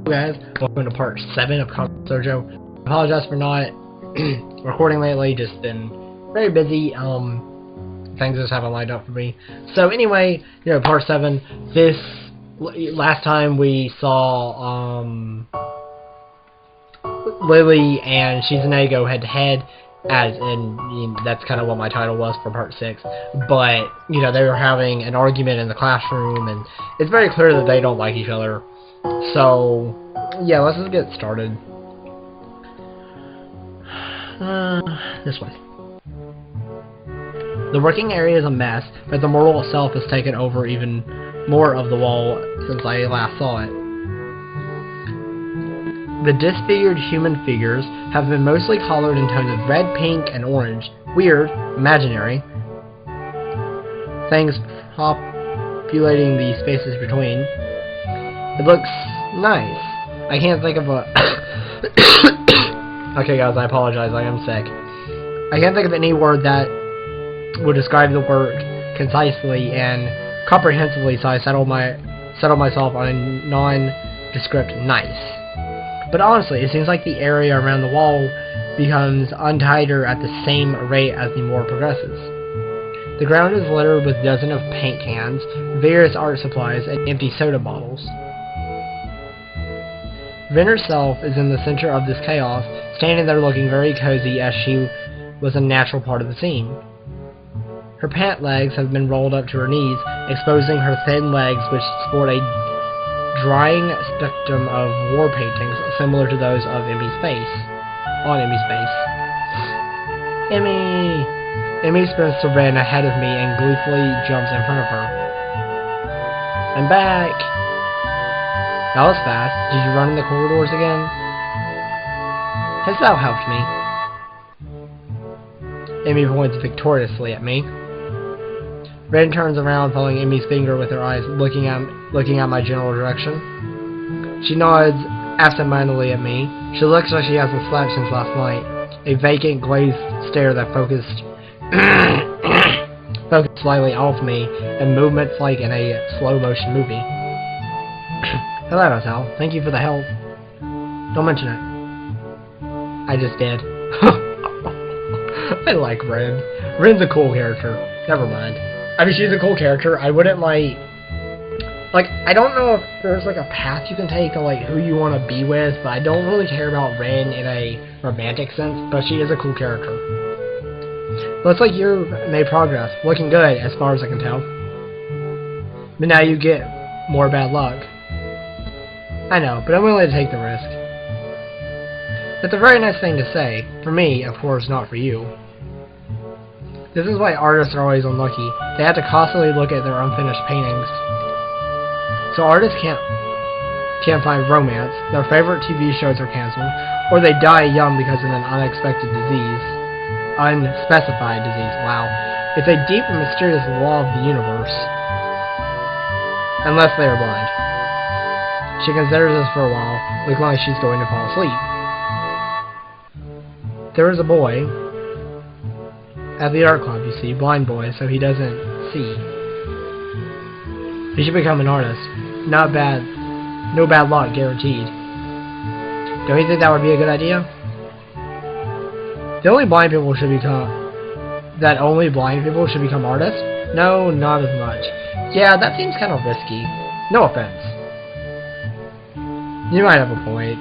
guys, welcome to part 7 of Katawa Shoujo. I apologize for not recording lately, just been very busy, things just haven't lined up for me. So anyway, part 7, last time we saw, Lily and Shizune go head to head, and that's kind of what my title was for part 6, but, they were having an argument in the classroom, and it's very clear that they don't like each other. So, yeah, let's just get started. This way. The working area is a mess, but the mural itself has taken over even more of the wall since I last saw it. The disfigured human figures have been mostly colored in tones of red, pink, and orange. Weird, imaginary things populating the spaces between. It looks nice. I can't think of a... Okay guys, I apologize, I am sick. I can't think of any word that would describe the work concisely and comprehensively, so I settled myself on a nondescript nice. But honestly, it seems like the area around the wall becomes untighter at the same rate as the more progresses. The ground is littered with dozens of paint cans, various art supplies, and empty soda bottles. Rin herself is in the center of this chaos, standing there looking very cozy as she was a natural part of the scene. Her pant legs have been rolled up to her knees, exposing her thin legs which sport a drying spectrum of war paintings similar to those of Emmy's face. On Emmy's face. Emmy! Emmy sprints to Rin ahead of me and gleefully jumps in front of her. I'm back! That was fast. Did you run in the corridors again? Has thou helped me? Emmy points victoriously at me. Rin turns around, following Emmy's finger with her eyes, looking at my general direction. She nods absentmindedly at me. She looks like she hasn't slept since last night. A vacant, glazed stare that focused slightly off me, and movements like in a slow-motion movie. Hello, Sal. Thank you for the help. Don't mention it. I just did. I like Rin. Rin's a cool character. Never mind. I mean, she's a cool character. I wouldn't like, I don't know if there's like a path you can take to like who you want to be with, but I don't really care about Rin in a romantic sense, but she is a cool character. Looks like you've made progress. Looking good, as far as I can tell. But now you get more bad luck. I know, but I'm willing to take the risk. It's a very nice thing to say. For me, of course, not for you. This is why artists are always unlucky. They have to constantly look at their unfinished paintings. So artists can't find romance, their favorite TV shows are cancelled, or they die young because of an unexpected disease. Unspecified disease, wow. It's a deep and mysterious law of the universe. Unless they are blind. She considers this for a while, looking like she's going to fall asleep. There is a boy at the art club, you see, blind boy, so he doesn't see. He should become an artist. Not bad. No bad luck, guaranteed. Don't you think that would be a good idea? Only blind people should become artists? No, not as much. Yeah, that seems kind of risky. No offense. You might have a point.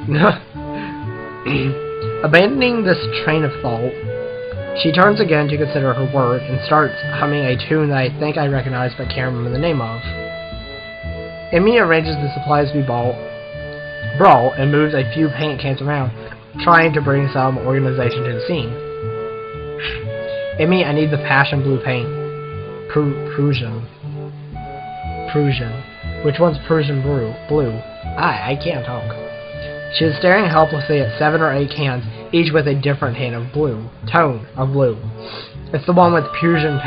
Abandoning this train of thought, she turns again to consider her work and starts humming a tune that I think I recognize but can't remember the name of. Emmy arranges the supplies we brought and moves a few paint cans around, trying to bring some organization to the scene. Emmy, I need the passion blue paint. Prussian. Which one's Prussian blue? I can't talk. She is staring helplessly at 7 or 8 cans, each with a different tone of blue. It's the one with Prussian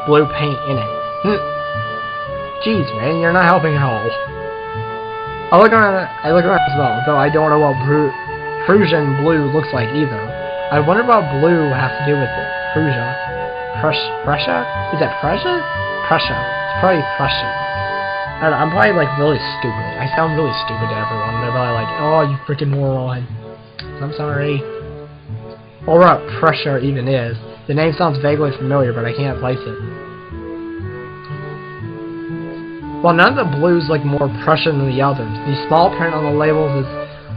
blue paint in it. Jeez, man, you're not helping at all. I look around as well, though I don't know what Prussian blue looks like either. I wonder what blue has to do with it. Prussia? Is that Prussia? Prussia. It's probably Prussian. I'm probably like really stupid. I sound really stupid to everyone. They're probably like, oh, you freaking moron. I'm sorry. Or what Prussia even is. The name sounds vaguely familiar, but I can't place it. While none of the blues look more Prussian than the others, the small print on the labels is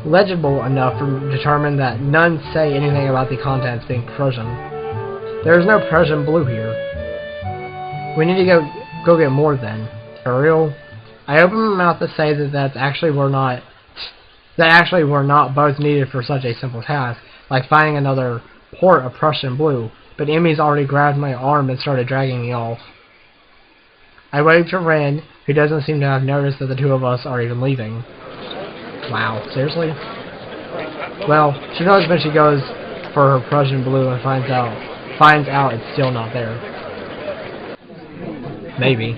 legible enough to determine that none say anything about the contents being Prussian. There is no Prussian blue here. We need to go get more then. For real? I opened my mouth to say that actually were not both needed for such a simple task, like finding another port of Prussian blue, but Emmy's already grabbed my arm and started dragging me off. I waved to RIN, who doesn't seem to have noticed that the two of us are even leaving. Wow, seriously? Well, she knows when she goes for her Prussian blue and finds out it's still not there. Maybe.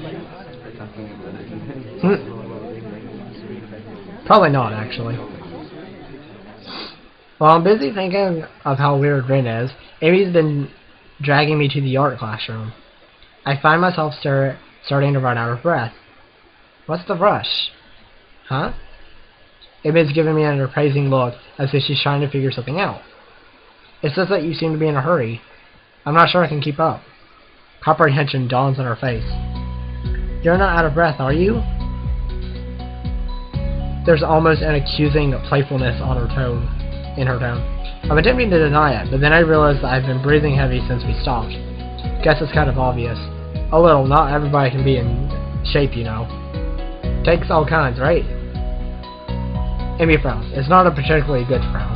Probably not, actually. While I'm busy thinking of how weird RIN is, Amy's been dragging me to the art classroom. I find myself starting to run out of breath. What's the rush? Huh? Amy's giving me an appraising look, as if she's trying to figure something out. It says that you seem to be in a hurry. I'm not sure I can keep up. Comprehension dawns on her face. You're not out of breath, are you? There's almost an accusing playfulness on her tone. I'm attempting to deny it, but then I realize that I've been breathing heavy since we stopped. Guess it's kind of obvious. A little, not everybody can be in shape, you know. Takes all kinds, right? Amy frowns. It's not a particularly good frown.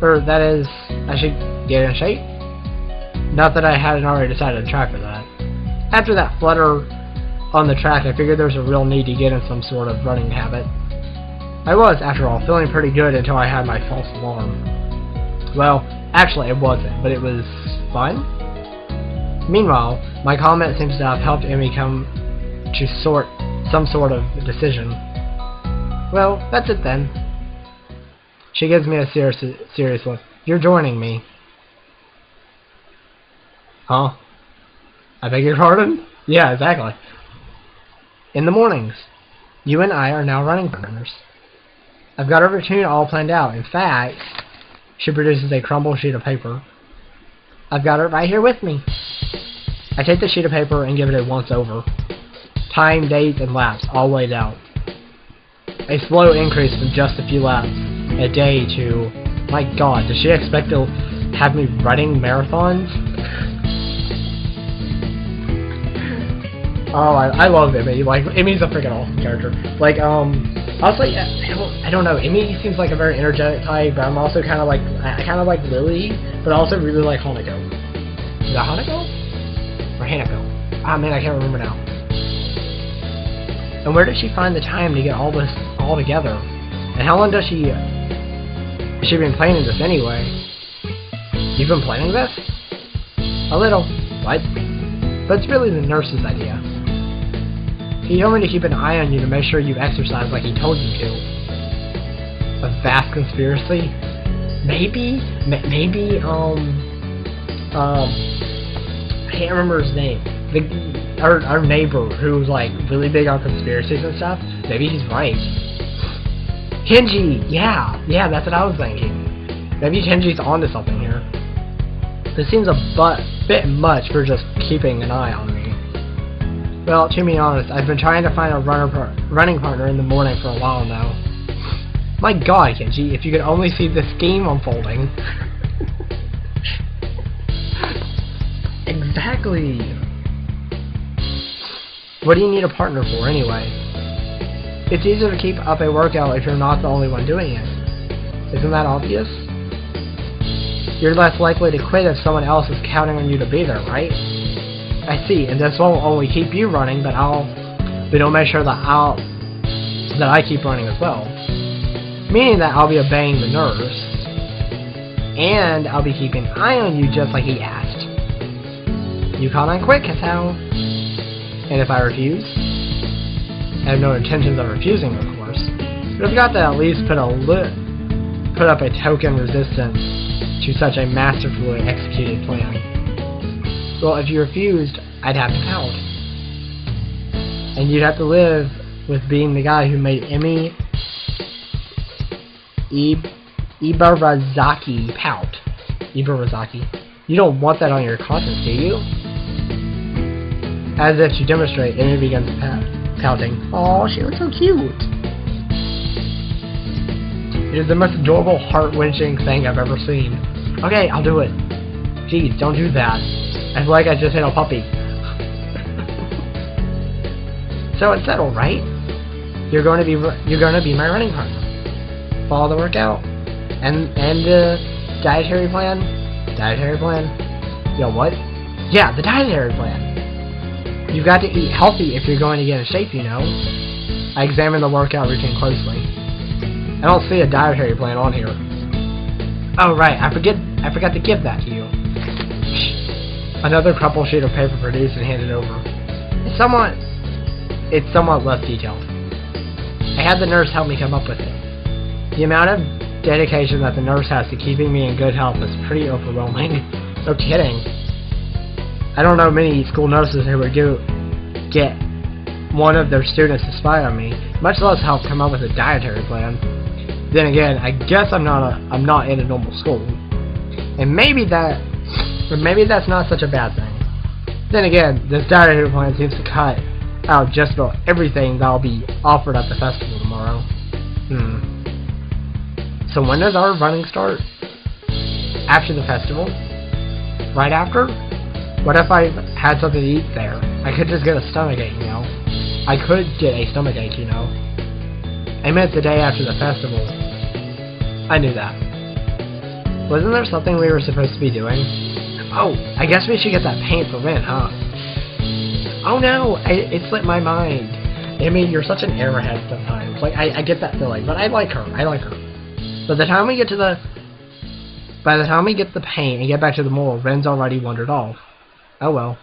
Or, that is, I should get in shape? Not that I hadn't already decided to try for that. After that flutter on the track, I figured there's a real need to get in some sort of running habit. I was, after all, feeling pretty good until I had my false alarm. Well, actually it wasn't, but it was fun? Meanwhile, my comment seems to have helped Emmy come to some sort of decision. Well, that's it then. She gives me a serious look. You're joining me. Huh? I beg your pardon? Yeah, exactly. In the mornings. You and I are now running partners. I've got our routine all planned out. In fact, she produces a crumpled sheet of paper. I've got it right here with me. I take the sheet of paper and give it a once-over. Time, date, and laps, all laid out. A slow increase from just a few laps a day to... My god, does she expect to have me running marathons? Oh, I love Emmy. Like, Emmy's a freaking awesome character. Like, honestly, I don't know. Emmy seems like a very energetic type, but I'm also kind of like, I kind of like Lily, but I also really like Hanako. Is that Hanako? Or Hanako? Ah, man, I can't remember now. And where did she find the time to get all this all together? And how long does she... Has she been planning this anyway? You've been planning this? A little. What? But it's really the nurse's idea. He told me to keep an eye on you to make sure you exercise like he told you to. A vast conspiracy? Maybe, I can't remember his name. Our neighbor who's like really big on conspiracies and stuff. Maybe he's right. Kenji! Yeah, that's what I was thinking. Maybe Kenji's onto something here. This seems a bit much for just keeping an eye on me. Well, to be honest, I've been trying to find a running partner in the morning for a while now. My god, Kenji, if you could only see the scheme unfolding. Exactly. What do you need a partner for, anyway? It's easier to keep up a workout if you're not the only one doing it. Isn't that obvious? You're less likely to quit if someone else is counting on you to be there, right? I see, and this won't only keep you running, but it'll make sure that I keep running as well. Meaning that I'll be obeying the nurse, and I'll be keeping an eye on you just like he asked. You caught on quick, Katawa. And if I refuse? I have no intentions of refusing, of course, but I've got to at least put up a token resistance to such a masterfully executed plan. Well, if you refused, I'd have to pout. And you'd have to live with being the guy who made EMI Ibarazaki pout. Ibarazaki. You don't want that on your conscience, do you? As if to demonstrate, EMI begins pouting. Aw, she looks so cute. It is the most adorable, heart-wrenching thing I've ever seen. Okay, I'll do it. Jeez, don't do that. I feel like I just hit a puppy. So it's settled, right? You're going to be my running partner. Follow the workout and the dietary plan. Dietary plan? Yo, what? Yeah, the dietary plan. You've got to eat healthy if you're going to get in shape, you know. I examined the workout routine closely. I don't see a dietary plan on here. Oh right, I forgot to give that to you. Another crumpled sheet of paper produced and handed over. It's somewhat less detailed. I had the nurse help me come up with it. The amount of dedication that the nurse has to keeping me in good health is pretty overwhelming. No kidding. I don't know many school nurses who would get one of their students to spy on me, much less help come up with a dietary plan. Then again, I guess I'm not in a normal school, and maybe that's not such a bad thing. Then again, this dietary plan seems to cut out just about everything that'll be offered at the festival tomorrow. So when does our running start? After the festival? Right after? What if I had something to eat there? I could just get a stomachache, you know? I could get a stomachache, you know? I meant the day after the festival. I knew that. Wasn't there something we were supposed to be doing? Oh, I guess we should get that paint for RIN, huh? Oh no, it slipped my mind. I mean, you're such an airhead sometimes. Like, I get that feeling, but I like her. By the time we get the paint and get back to the mall, RIN's already wandered off. Oh well.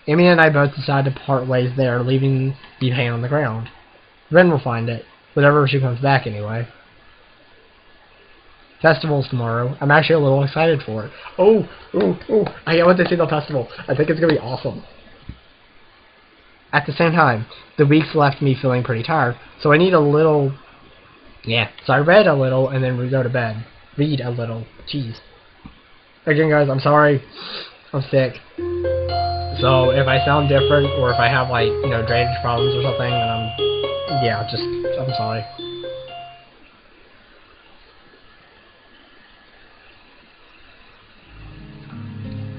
EMI and I both decided to part ways there, leaving the paint on the ground. RIN will find it, whenever she comes back anyway. Festival's tomorrow. I'm actually a little excited for it. Oh, I can't wait to see the festival. I think it's going to be awesome. At the same time, the weeks left me feeling pretty tired, so I need a little... Yeah, so I read a little, and then we go to bed. Read a little. Jeez. Again, guys, I'm sorry. I'm sick. So, if I sound different, or if I have, like, you know, drainage problems or something, then I'm sorry.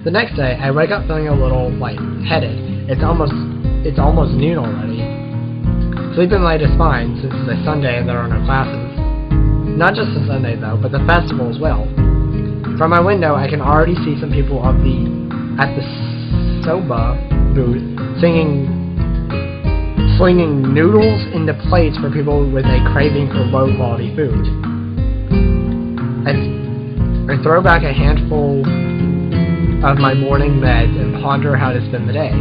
The next day, I wake up feeling a little light-headed. It's almost noon already. Sleeping late is fine since it's a Sunday and there are no classes. Not just a Sunday though, but the festival as well. From my window, I can already see some people at the soba booth slinging noodles into plates for people with a craving for low-quality food. I throw back a handful of my morning meds and ponder how to spend the day.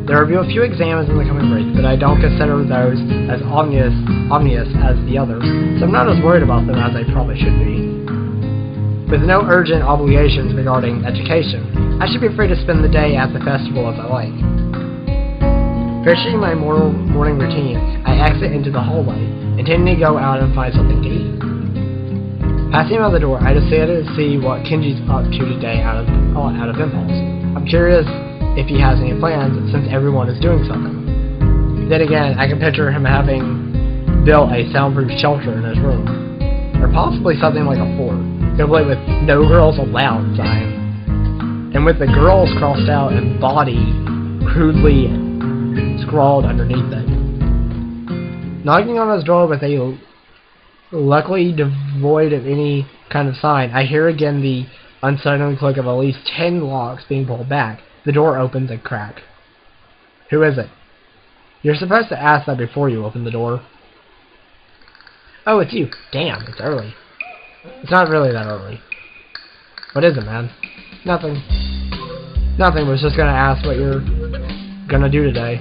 There will be a few exams in the coming week, but I don't consider those as obvious as the others, so I'm not as worried about them as I probably should be. With no urgent obligations regarding education, I should be free to spend the day at the festival as I like. Finishing my morning routine, I exit into the hallway, intending to go out and find something to eat. Passing by the door, I decided to see what Kenji's up to today out of impulse. I'm curious if he has any plans, since everyone is doing something. Then again, I can picture him having built a soundproof shelter in his room. Or possibly something like a fort, complete with "No Girls Allowed" sign. And with the girls crossed out and body crudely scrawled underneath it. Knocking on his door with a luckily devoid of any kind of sign, I hear again the unsettling click of at least 10 locks being pulled back. The door opens a crack. Who is it? You're supposed to ask that before you open the door. Oh, it's you. Damn, it's early. It's not really that early. What is it, man? Nothing. Nothing, was just gonna ask what you're gonna do today.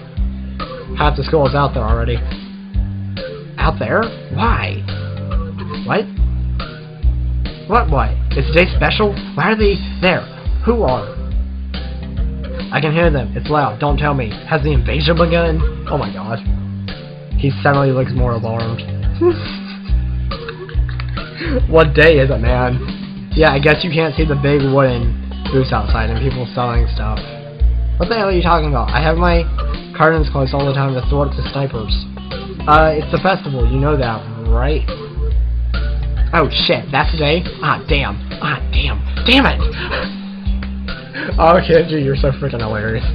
Half the school is out there already. Out there? Why? What? What? Is today special? Why are they there? Who are? I can hear them. It's loud. Don't tell me. Has the invasion begun? Oh my god. He suddenly looks more alarmed. What day is it, man? Yeah, I guess you can't see the big wooden booths outside and people selling stuff. What the hell are you talking about? I have my curtains closed all the time to thwart the snipers. It's the festival, you know that, right? Oh shit, that's today? Ah, damn. Ah, damn. Damn it! Oh, Kenji, you're so freaking hilarious.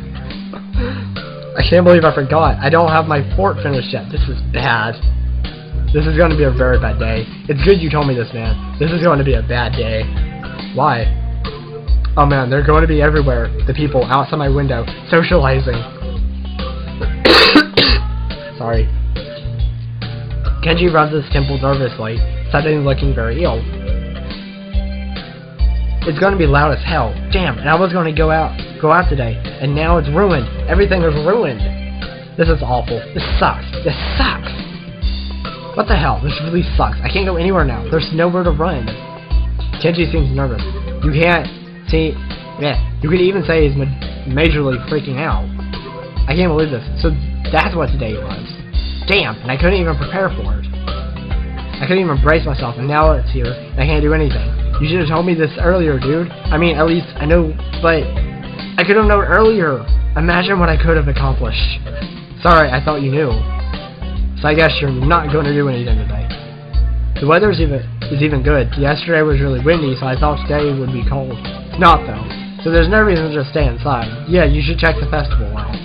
I can't believe I forgot. I don't have my fort finished yet. This is bad. This is going to be a very bad day. It's good you told me this, man. This is going to be a bad day. Why? Oh man, they're going to be everywhere. The people outside my window, socializing. Sorry. Kenji rubs his temple nervously, suddenly looking very ill. It's going to be loud as hell. Damn, and I was going to go out today, and now it's ruined. Everything is ruined. This is awful. This sucks. This sucks. What the hell? This really sucks. I can't go anywhere now. There's nowhere to run. Kenji seems nervous. You can't see... Yeah, you could even say he's majorly freaking out. I can't believe this. So that's what today was. Damn, and I couldn't even prepare for it. I couldn't even brace myself, and now it's here, and I can't do anything. You should have told me this earlier, dude. I mean, at least I know, but I could have known earlier. Imagine what I could have accomplished. Sorry, I thought you knew. So I guess you're not going to do anything today. The weather is even good. Yesterday was really windy, so I thought today would be cold. It's not, though. So there's no reason to just stay inside. Yeah, you should check the festival out.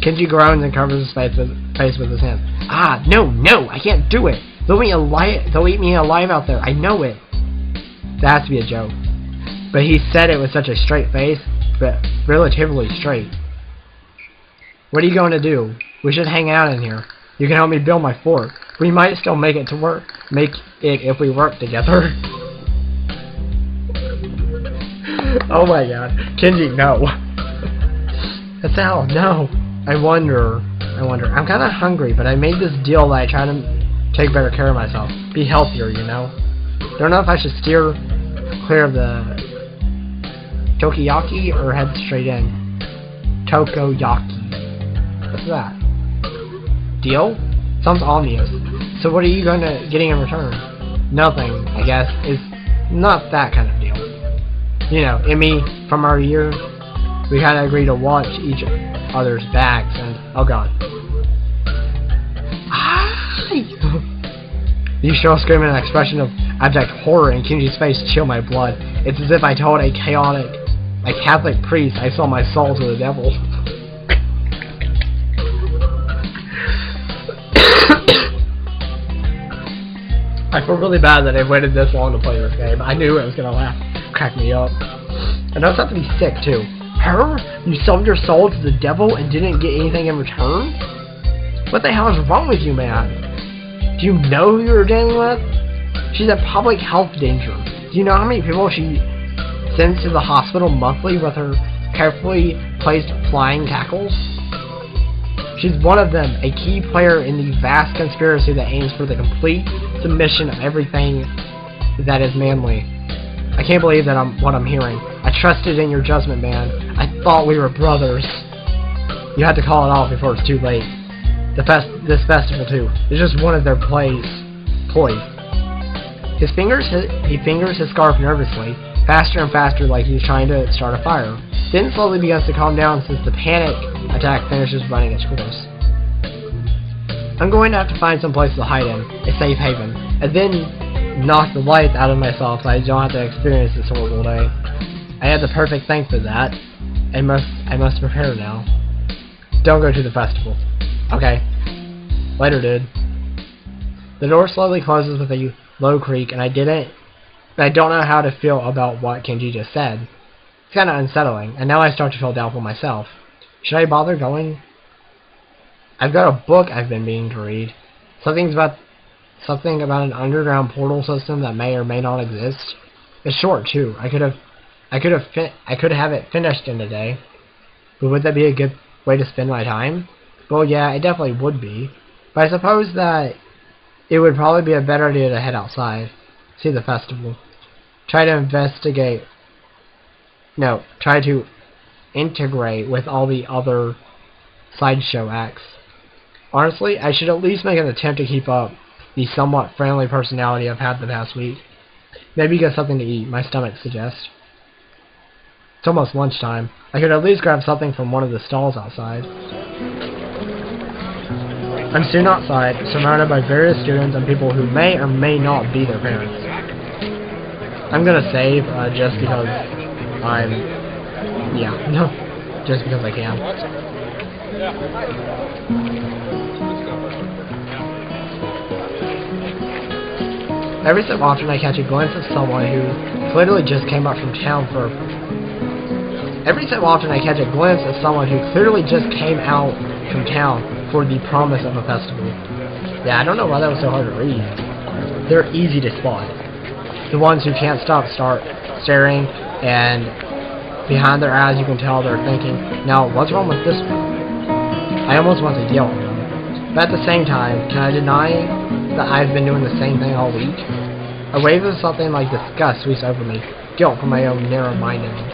Kenji groans and covers his face with his hands. Ah, no, I can't do it. They'll eat me alive out there. I know it. That has to be a joke. But he said it with such a straight face, but relatively straight. What are you going to do? We should hang out in here. You can help me build my fort. We might still make it if we work together. Oh my god. Kenji, no. That's hell, no. I wonder. I'm kind of hungry, but I made this deal that I try to take better care of myself. Be healthier, you know. Don't know if I should steer clear of the Tokiyaki or head straight in. Tokoyaki. What's that? Deal? Sounds ominous. So what are you getting in return? Nothing, I guess. It's not that kind of deal. You know, EMI from our year, we kind of agreed to watch each other's bags, and oh god. You show screaming an expression of abject horror in Kenji's face chill my blood. It's as if I told a Catholic priest I sold my soul to the devil. I feel really bad that I waited this long to play this game. I knew it was gonna crack me up. And I was have to be sick too. Her? You sold your soul to the devil and didn't get anything in return? What the hell is wrong with you, man? Do you know who you're dealing with? She's a public health danger. Do you know how many people she sends to the hospital monthly with her carefully placed flying tackles? She's one of them, a key player in the vast conspiracy that aims for the complete submission of everything that is manly. I can't believe that what I'm hearing. I trusted in your judgment, man. I thought we were brothers. You had to call it off before it's too late. This festival too. It's just one of their ploys. He fingers his scarf nervously, faster and faster, like he's trying to start a fire. Then slowly begins to calm down since the panic attack finishes running its course. I'm going to have to find some place to hide in, a safe haven, and then knock the lights out of myself so I don't have to experience this horrible day. I have the perfect thing for that. I must prepare now. Don't go to the festival. Okay. Later, dude. The door slowly closes with a low creak, and I don't know how to feel about what Kenji just said. It's kind of unsettling, and now I start to feel doubtful myself. Should I bother going? I've got a book I've been meaning to read. Something about an underground portal system that may or may not exist. It's short too. I could have it finished in a day. But would that be a good way to spend my time? Well, yeah, it definitely would be. But I suppose that it would probably be a better idea to head outside, see the festival, try to integrate with all the other sideshow acts. Honestly, I should at least make an attempt to keep up the somewhat friendly personality I've had the past week. Maybe get something to eat, my stomach suggests. It's almost lunchtime. I could at least grab something from one of the stalls outside. I'm soon outside, surrounded by various students and people who may or may not be their parents. I'm gonna save, just because just because I can. Every so often I catch a glimpse of someone who clearly just came up from town for... Every so often I catch a glimpse of someone who clearly just came out from town for the promise of a festival. Yeah, I don't know why that was so hard to read. They're easy to spot. The ones who can't stop staring, and behind their eyes you can tell they're thinking, now what's wrong with this one? I almost want to yell at them. But at the same time, can I deny that I've been doing the same thing all week? A wave of something like disgust sweeps over me, guilt for my own narrow-mindedness.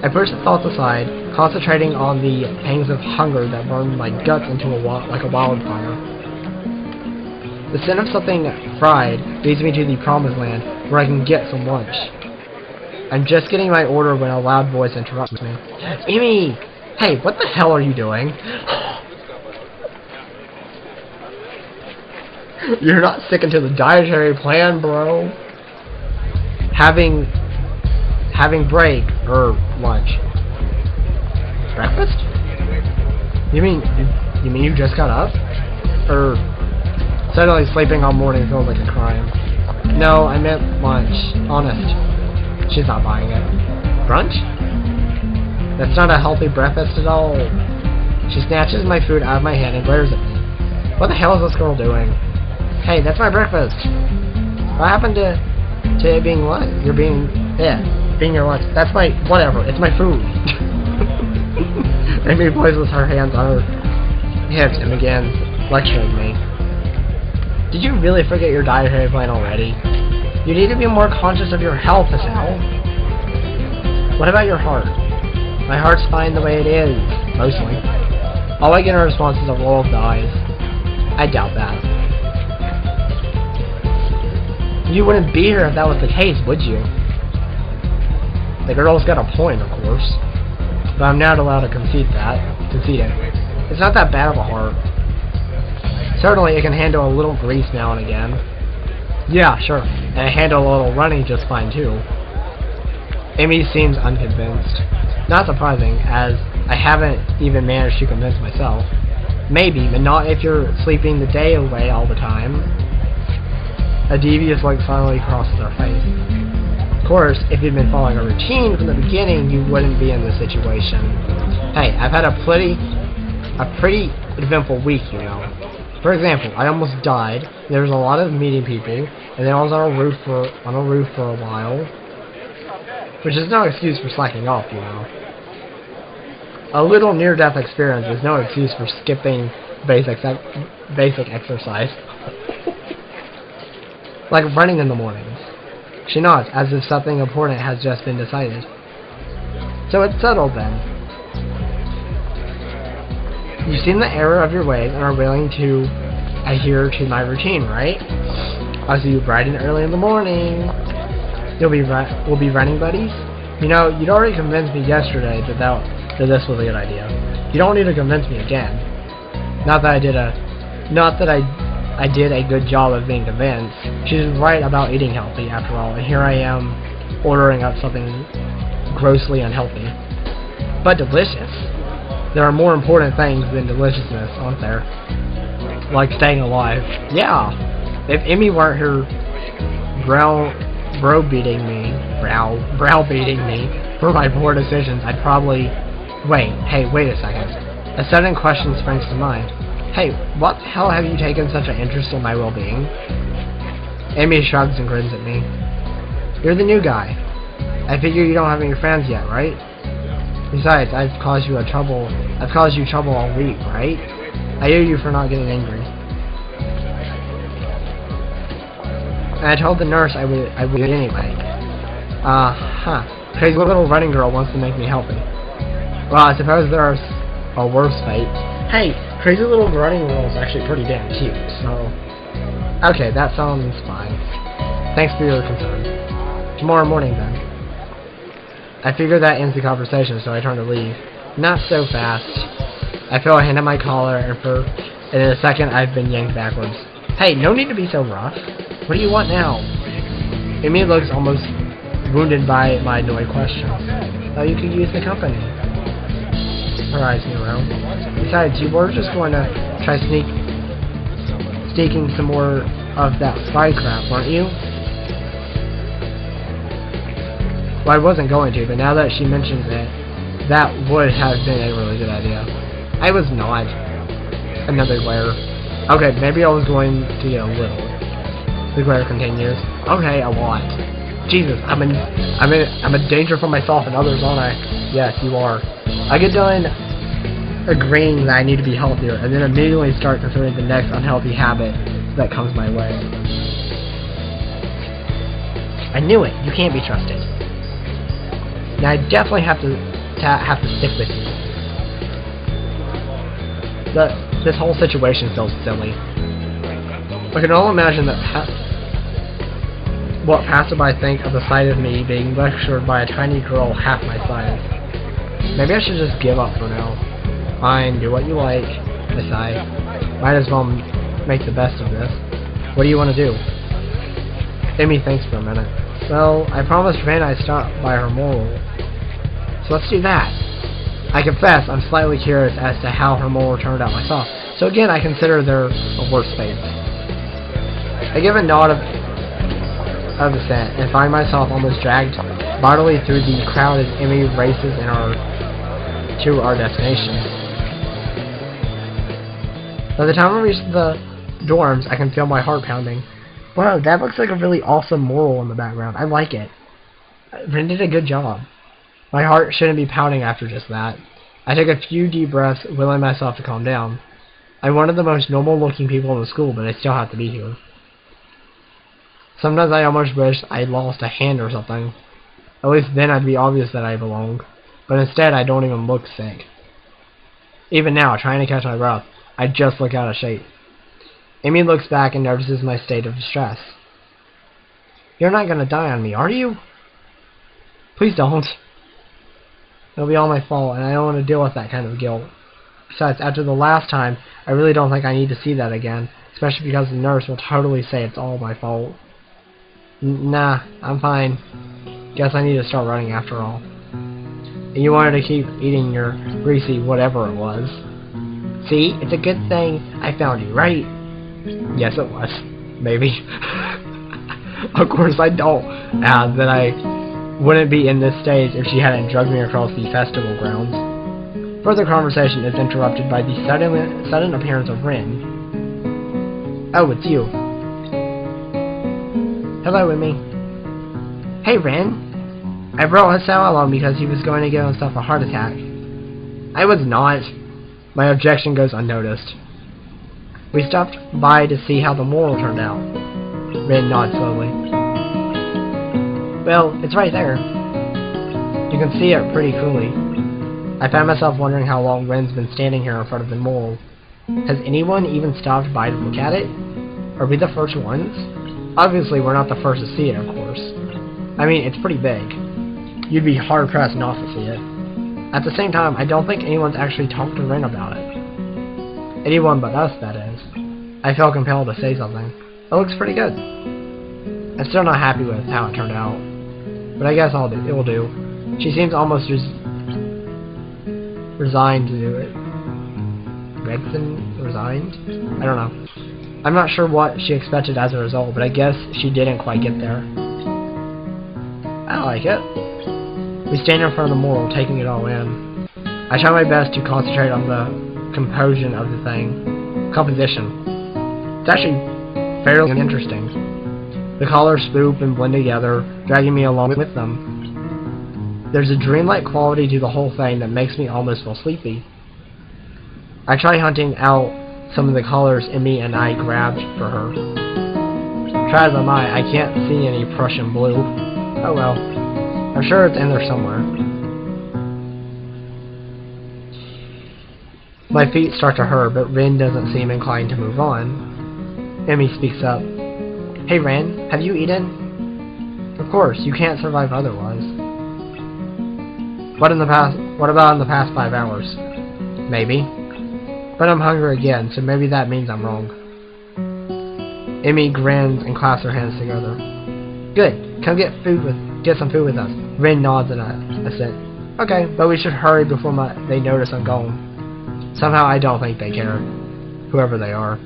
I push the thoughts aside, concentrating on the pangs of hunger that burned my guts into like a wildfire. The scent of something fried leads me to the promised land, where I can get some lunch. I'm just getting my order when a loud voice interrupts me. EMI! Hey, what the hell are you doing? You're not sticking to the dietary plan, bro. Having break or lunch. Breakfast? You mean you just got up? Or suddenly sleeping all morning feels like a crime. No, I meant lunch. Honest. She's not buying it. Brunch? That's not a healthy breakfast at all. She snatches my food out of my hand and glares at me. What the hell is this girl doing? Hey, that's my breakfast. What happened to it being lunch? Being your lunch. That's my, whatever, it's my food. Amy places her hands on her hips and begins lecturing me. Did you really forget your dietary plan already? You need to be more conscious of your health, Estelle. What about your heart? My heart's fine the way it is, mostly. All I get in response is a roll of the eyes. I doubt that. You wouldn't be here if that was the case, would you? The girl's got a point, of course. But I'm not allowed to concede it. It's not that bad of a heart. Certainly it can handle a little grease now and again. Yeah, sure. And I handle a little running just fine too. Amy seems unconvinced. Not surprising, as I haven't even managed to convince myself. Maybe, but not if you're sleeping the day away all the time. A devious look finally crosses her face. Of course, if you'd been following a routine from the beginning, you wouldn't be in this situation. Hey, I've had a pretty eventful week, you know. For example, I almost died. There was a lot of meeting people, and then I was on a roof for a while, which is no excuse for slacking off, you know. A little near-death experience is no excuse for skipping basic exercise. Like running in the mornings. She nods, as if something important has just been decided. So it's settled then. You've seen the error of your ways and are willing to adhere to my routine, right? I'll see you bright and early in the morning. We'll be running buddies? You know, you'd already convinced me yesterday that this was a good idea. You don't need to convince me again. Not that I did a good job of being convinced. She's right about eating healthy, after all, and here I am ordering up something grossly unhealthy. But delicious. There are more important things than deliciousness, aren't there? Like staying alive. Yeah. If Emmy weren't here browbeating me for my poor decisions, I'd probably... Wait a second. A sudden question springs to mind. Hey, what the hell have you taken such an interest in my well-being? Amy shrugs and grins at me. You're the new guy. I figure you don't have any friends yet, right? Besides, I've caused you trouble all week, right? I owe you for not getting angry. And I told the nurse I would anyway. Crazy little running girl wants to make me healthy. Well, I suppose there are or worse fates. Hey, crazy little grunting girl is actually pretty damn cute, so... Okay, that sounds fine. Thanks for your concern. Tomorrow morning, then. I figure that ends the conversation, so I turn to leave. Not so fast. I feel a hand on my collar, and in a second, I've been yanked backwards. Hey, no need to be so rough. What do you want now? Amy looks almost wounded by my annoyed question. Oh, you could use the company. Her eyes me around. Besides, you were just going to try sneaking some more of that spy crap, weren't you? Well, I wasn't going to, but now that she mentions it, that would have been a really good idea. I was not. Another glare. Okay, maybe I was going to get a little. The glare continues. Okay, a lot. Jesus, I'm a danger for myself and others, aren't I? Yes, you are. I get done agreeing that I need to be healthier, and then immediately start considering the next unhealthy habit that comes my way. I knew it. You can't be trusted. Now I definitely have to stick with you. This whole situation feels silly. I can only imagine what passersby think of the sight of me being lectured by a tiny girl half my size. Maybe I should just give up for now. Fine, do what you like. I sigh. Might as well make the best of this. What do you want to do? Amy thinks for a minute. Well, I promised Rin I'd stop by her moral. So let's do that. I confess, I'm slightly curious as to how her moral turned out myself. So again, I consider there a worse fate. I give a nod of assent and find myself almost dragged bodily through the crowd as Emmy races to our destination. By the time I reach the dorms, I can feel my heart pounding. Wow, that looks like a really awesome mural in the background. I like it. Rin did a good job. My heart shouldn't be pounding after just that. I took a few deep breaths, willing myself to calm down. I'm one of the most normal-looking people in the school, but I still have to be here. Sometimes I almost wish I'd lost a hand or something. At least then I'd be obvious that I belong. But instead, I don't even look sick. Even now, trying to catch my breath, I just look out of shape. Amy looks back and notices my state of distress. You're not going to die on me, are you? Please don't. It'll be all my fault, and I don't want to deal with that kind of guilt. Besides, after the last time, I really don't think I need to see that again, especially because the nurse will totally say it's all my fault. Nah, I'm fine. Guess I need to start running after all. And you wanted to keep eating your greasy whatever it was. See, it's a good thing I found you, right? Yes, it was. Maybe. Of course I don't add that I wouldn't be in this stage if she hadn't drugged me across the festival grounds. Further conversation is interrupted by the sudden appearance of Rin. Oh, it's you. Hello, Emmy. Hey, Rin. I brought Hassan along because he was going to give himself a heart attack. I was not. My objection goes unnoticed. We stopped by to see how the mural turned out. Rin nods slowly. Well, it's right there. You can see it pretty clearly. I found myself wondering how long Rin's been standing here in front of the mural. Has anyone even stopped by to look at it? Are we the first ones? Obviously, we're not the first to see it, of course. I mean, it's pretty big. You'd be hard-pressed not to see it. At the same time, I don't think anyone's actually talked to Rin about it. Anyone but us, that is. I felt compelled to say something. It looks pretty good. I'm still not happy with how it turned out. But I guess it will do. She seems almost resigned to do it. Resigned? I don't know. I'm not sure what she expected as a result, but I guess she didn't quite get there. I like it. We stand in front of the mural, taking it all in. I try my best to concentrate on the composition of the thing. Composition. It's actually fairly interesting. The colors swoop and blend together, dragging me along with them. There's a dreamlike quality to the whole thing that makes me almost feel sleepy. I try hunting out some of the colors Emmy and I grabbed for her. Try as I might, I can't see any Prussian blue. Oh well. I'm sure it's in there somewhere. My feet start to hurt, but Rin doesn't seem inclined to move on. Emmy speaks up. Hey Rin, have you eaten? Of course, you can't survive otherwise. What about in the past 5 hours? Maybe. But I'm hungry again, so maybe that means I'm wrong. Emmy grins and clasps her hands together. Good. Come get some food with us. Rin nods in assent. Okay, but we should hurry before they notice I'm gone. Somehow I don't think they care. Whoever they are.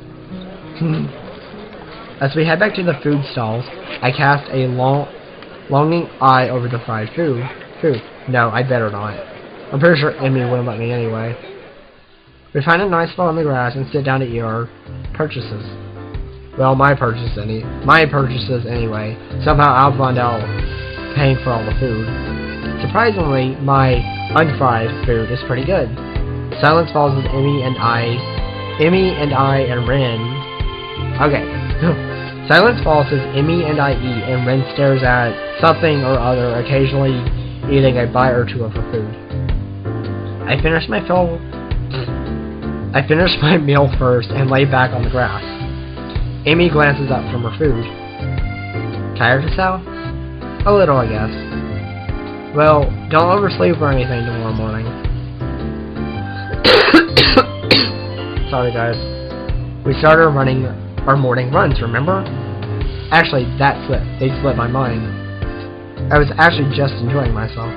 As we head back to the food stalls, I cast a longing eye over the fried food. No, I'd better not. I'm pretty sure Emmy wouldn't let me anyway. We find a nice spot on the grass and sit down to eat our purchases. Well, my purchases anyway. Somehow I'll find out paying for all the food. Surprisingly, my unfried food is pretty good. Silence falls with Emmy and I and Rin. Okay. Silence falls as Emmy and I eat, and Rin stares at something or other, occasionally eating a bite or two of her food. I finish my meal first and lay back on the grass. Emmy glances up from her food. Tired, Sal? A little, I guess. Well, don't oversleep or anything tomorrow morning. Sorry, guys. We started running our morning runs, remember? Actually, they slipped my mind. I was actually just enjoying myself.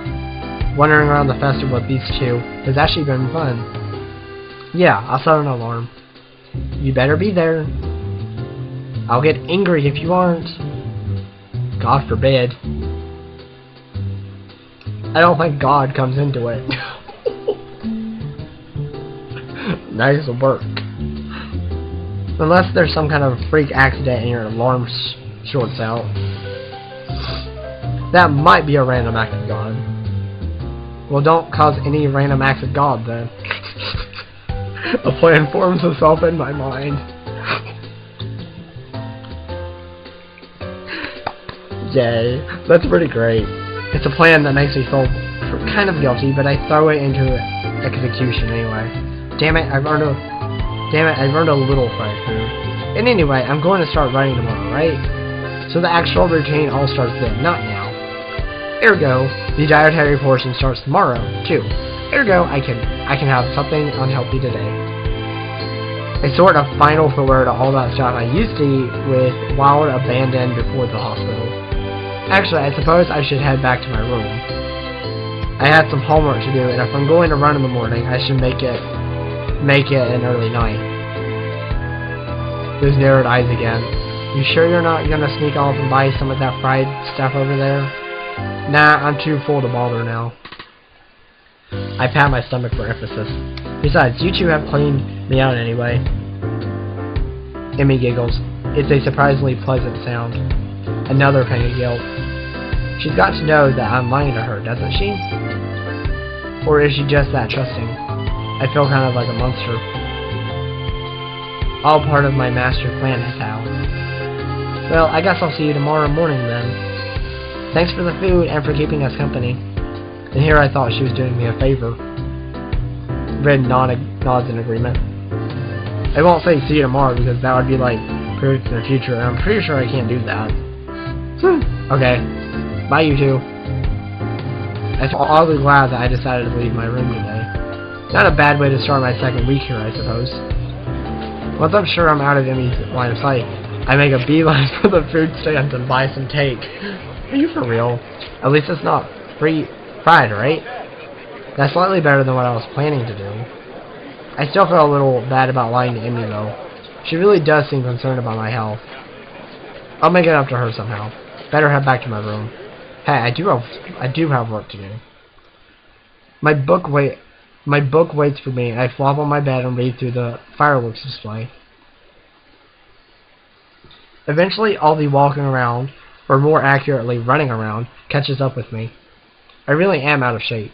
Wandering around the festival with these two has actually been fun. Yeah, I'll set an alarm. You better be there. I'll get angry if you aren't. God forbid. I don't think God comes into it. Nice work. Unless there's some kind of freak accident and your alarm shorts out. That might be a random act of God. Well, don't cause any random acts of God then. A plan forms itself in my mind. Yay, that's pretty great. It's a plan that makes me feel kind of guilty, but I throw it into execution anyway. Damn it, I've earned a little fried food. And anyway, I'm going to start writing tomorrow, right? So the actual routine all starts then, not now. Ergo, the dietary portion starts tomorrow, too. Ergo, I can have something unhealthy today. A sort of final farewell to all that stuff I used to eat with wild abandon before the hospital. Actually, I suppose I should head back to my room. I had some homework to do, and if I'm going to run in the morning, I should make it an early night. Those narrowed eyes again. You sure you're not gonna sneak off and buy some of that fried stuff over there? Nah, I'm too full to bother now. I pat my stomach for emphasis. Besides, you two have cleaned me out anyway. Emmy giggles. It's a surprisingly pleasant sound. Another pang of guilt. She's got to know that I'm lying to her, doesn't she? Or is she just that trusting? I feel kind of like a monster. All part of my master plan, Hal. Well, I guess I'll see you tomorrow morning then. Thanks for the food and for keeping us company. And here I thought she was doing me a favor. Red nods in agreement. I won't say see you tomorrow because that would be like predicting the future, and I'm pretty sure I can't do that. Okay. Bye, you two. I'm oddly glad that I decided to leave my room today. Not a bad way to start my second week here, I suppose. Once I'm sure I'm out of Emmy's line of sight, I make a beeline for the food stand and buy some cake. Are you for real? At least it's not fried, right? That's slightly better than what I was planning to do. I still feel a little bad about lying to Emmy though. She really does seem concerned about my health. I'll make it up to her somehow. Better head back to my room. Hey, I do have work to do. My book waits for me, and I flop on my bed and read through the fireworks display. Eventually, all the walking around, or more accurately, running around, catches up with me. I really am out of shape.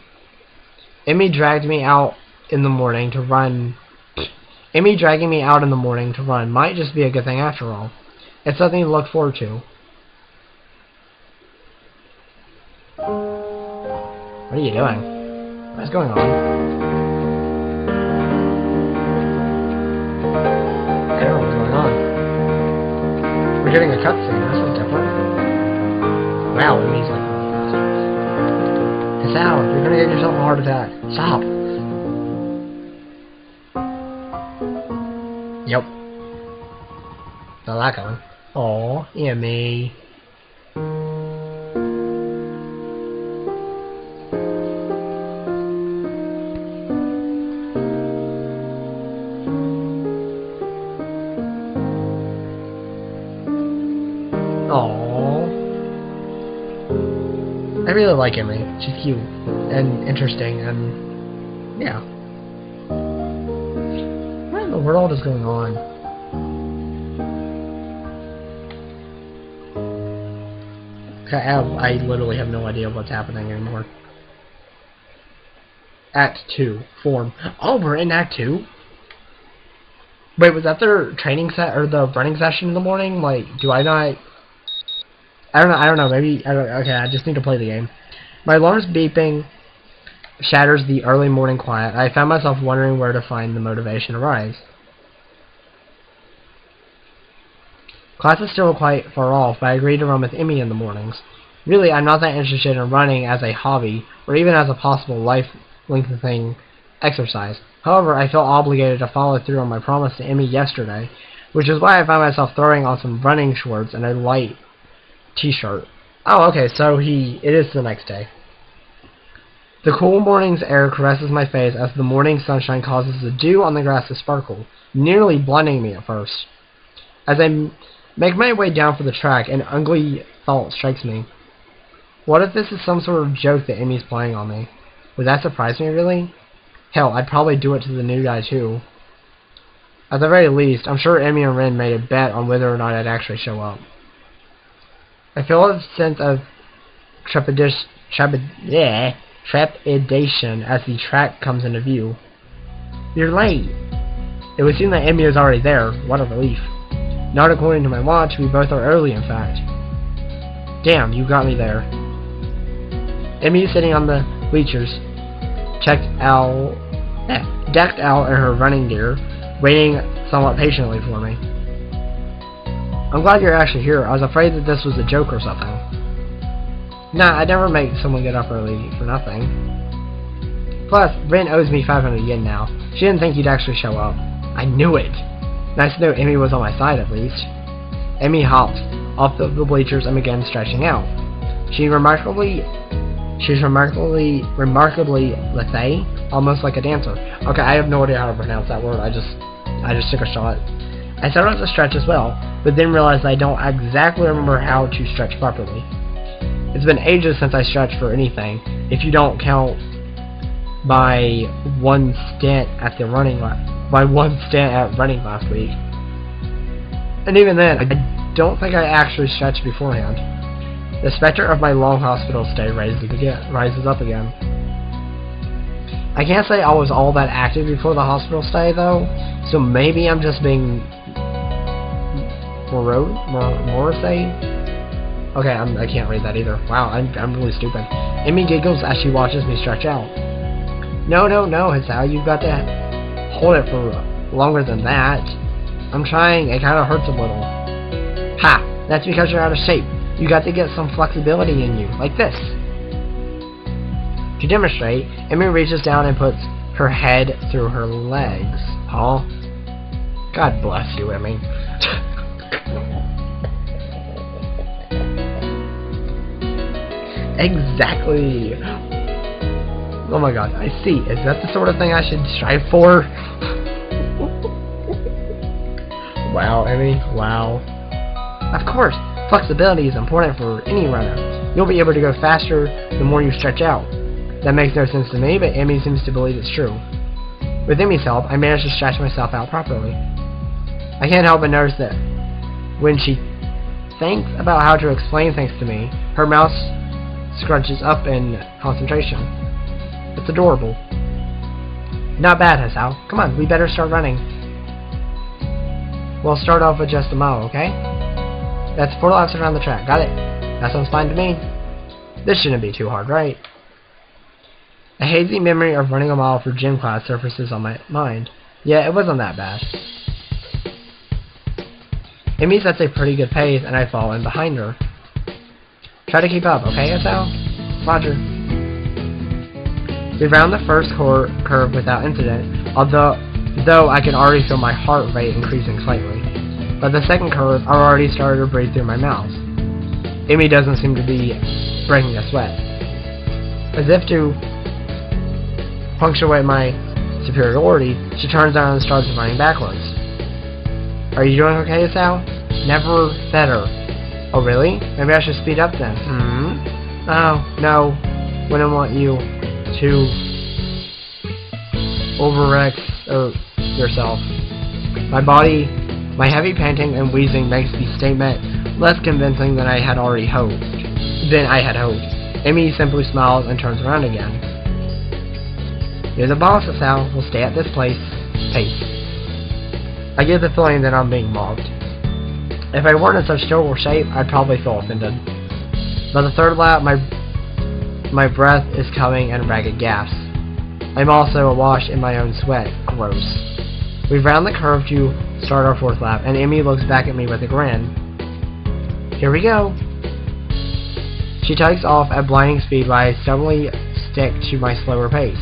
Emmy dragged me out in the morning to run. Emmy dragging me out in the morning to run might just be a good thing after all. It's something to look forward to. What are you doing? What's going on? We're getting a cutscene. This is different. Wow, and he's like, Sal, you're gonna get yourself a heart attack. Stop. Yep. Not that going. Aw, EMI. I really like Emily. She's cute and interesting and yeah. What in the world is going on? Okay, I literally have no idea what's happening anymore. Act 2. Form. Oh, we're in Act 2? Wait, was that their training set or the running session in the morning? Like, do I not... I don't know, maybe, okay, I just need to play the game. My alarm's beeping shatters the early morning quiet. I found myself wondering where to find the motivation to rise. Class is still quite far off, but I agreed to run with Emmy in the mornings. Really, I'm not that interested in running as a hobby, or even as a possible life-lengthening exercise. However, I felt obligated to follow through on my promise to Emmy yesterday, which is why I found myself throwing on some running shorts and a light t-shirt. Oh, okay, so it is the next day. The cool morning's air caresses my face as the morning sunshine causes the dew on the grass to sparkle, nearly blinding me at first. As I make my way down for the track, an ugly thought strikes me. What if this is some sort of joke that Emmy's playing on me? Would that surprise me, really? Hell, I'd probably do it to the new guy, too. At the very least, I'm sure Emmy and RIN made a bet on whether or not I'd actually show up. I feel a sense of trepidation as the track comes into view. You're late. It would seem that Emmy is already there. What a relief. Not according to my watch, we both are early, in fact. Damn, you got me there. Emmy is sitting on the bleachers, decked out in her running gear, waiting somewhat patiently for me. I'm glad you're actually here. I was afraid that this was a joke or something. Nah, I'd never make someone get up early for nothing. Plus, RIN owes me 500 yen now. She didn't think you'd actually show up. I knew it! Nice to know Emmy was on my side, at least. Emmy hops off the bleachers and begins stretching out. She's remarkably lethe, almost like a dancer. Okay, I have no idea how to pronounce that word. I just took a shot. I started to stretch as well, but then realized I don't exactly remember how to stretch properly. It's been ages since I stretched for anything, if you don't count my one stint at running last week. And even then, I don't think I actually stretched beforehand. The specter of my long hospital stay rises up again. I can't say I was all that active before the hospital stay, though, so maybe I'm just being morose? Okay, I can't read that either. Wow, I'm really stupid. Emmy giggles as she watches me stretch out. No, Hisao, you've got to hold it for longer than that. I'm trying, it kind of hurts a little. Ha! That's because you're out of shape. You got to get some flexibility in you, like this. To demonstrate, Emmy reaches down and puts her head through her legs. Huh? God bless you, Emmy. Exactly. Oh my god, I see. Is that the sort of thing I should strive for? Wow, Emmy. Wow. Of course, flexibility is important for any runner. You'll be able to go faster the more you stretch out. That makes no sense to me, but Emmy seems to believe it's true. With Emmy's help, I managed to stretch myself out properly. I can't help but notice that when she thinks about how to explain things to me, her mouth scrunches up in concentration. It's adorable. Not bad, Hisao. Come on, we better start running. We'll start off with just a mile, okay? That's 4 laps around the track. Got it? That sounds fine to me. This shouldn't be too hard, right? A hazy memory of running a mile for gym class surfaces on my mind. Yeah, it wasn't that bad. Amy sets a pretty good pace, and I fall in behind her. Try to keep up, okay, Sal? Roger. We round the first curve without incident, though I can already feel my heart rate increasing slightly. But the second curve, I already started to breathe through my mouth. Amy doesn't seem to be breaking a sweat. As if to punctuate my superiority, she turns around and starts running backwards. Are you doing okay, Sal? Never better. Oh, really? Maybe I should speed up then. Oh, no. Wouldn't want you to overrex yourself. My heavy panting and wheezing makes the statement less convincing than I had hoped. Amy simply smiles and turns around again. You're the boss, Sal. We'll stay at this pace. I get the feeling that I'm being mocked. If I weren't in such terrible shape, I'd probably feel offended. By the third lap, my breath is coming in ragged gasps. I'm also awash in my own sweat. Gross. We round the curve to start our fourth lap, and Amy looks back at me with a grin. Here we go. She takes off at blinding speed while I stubbornly stick to my slower pace.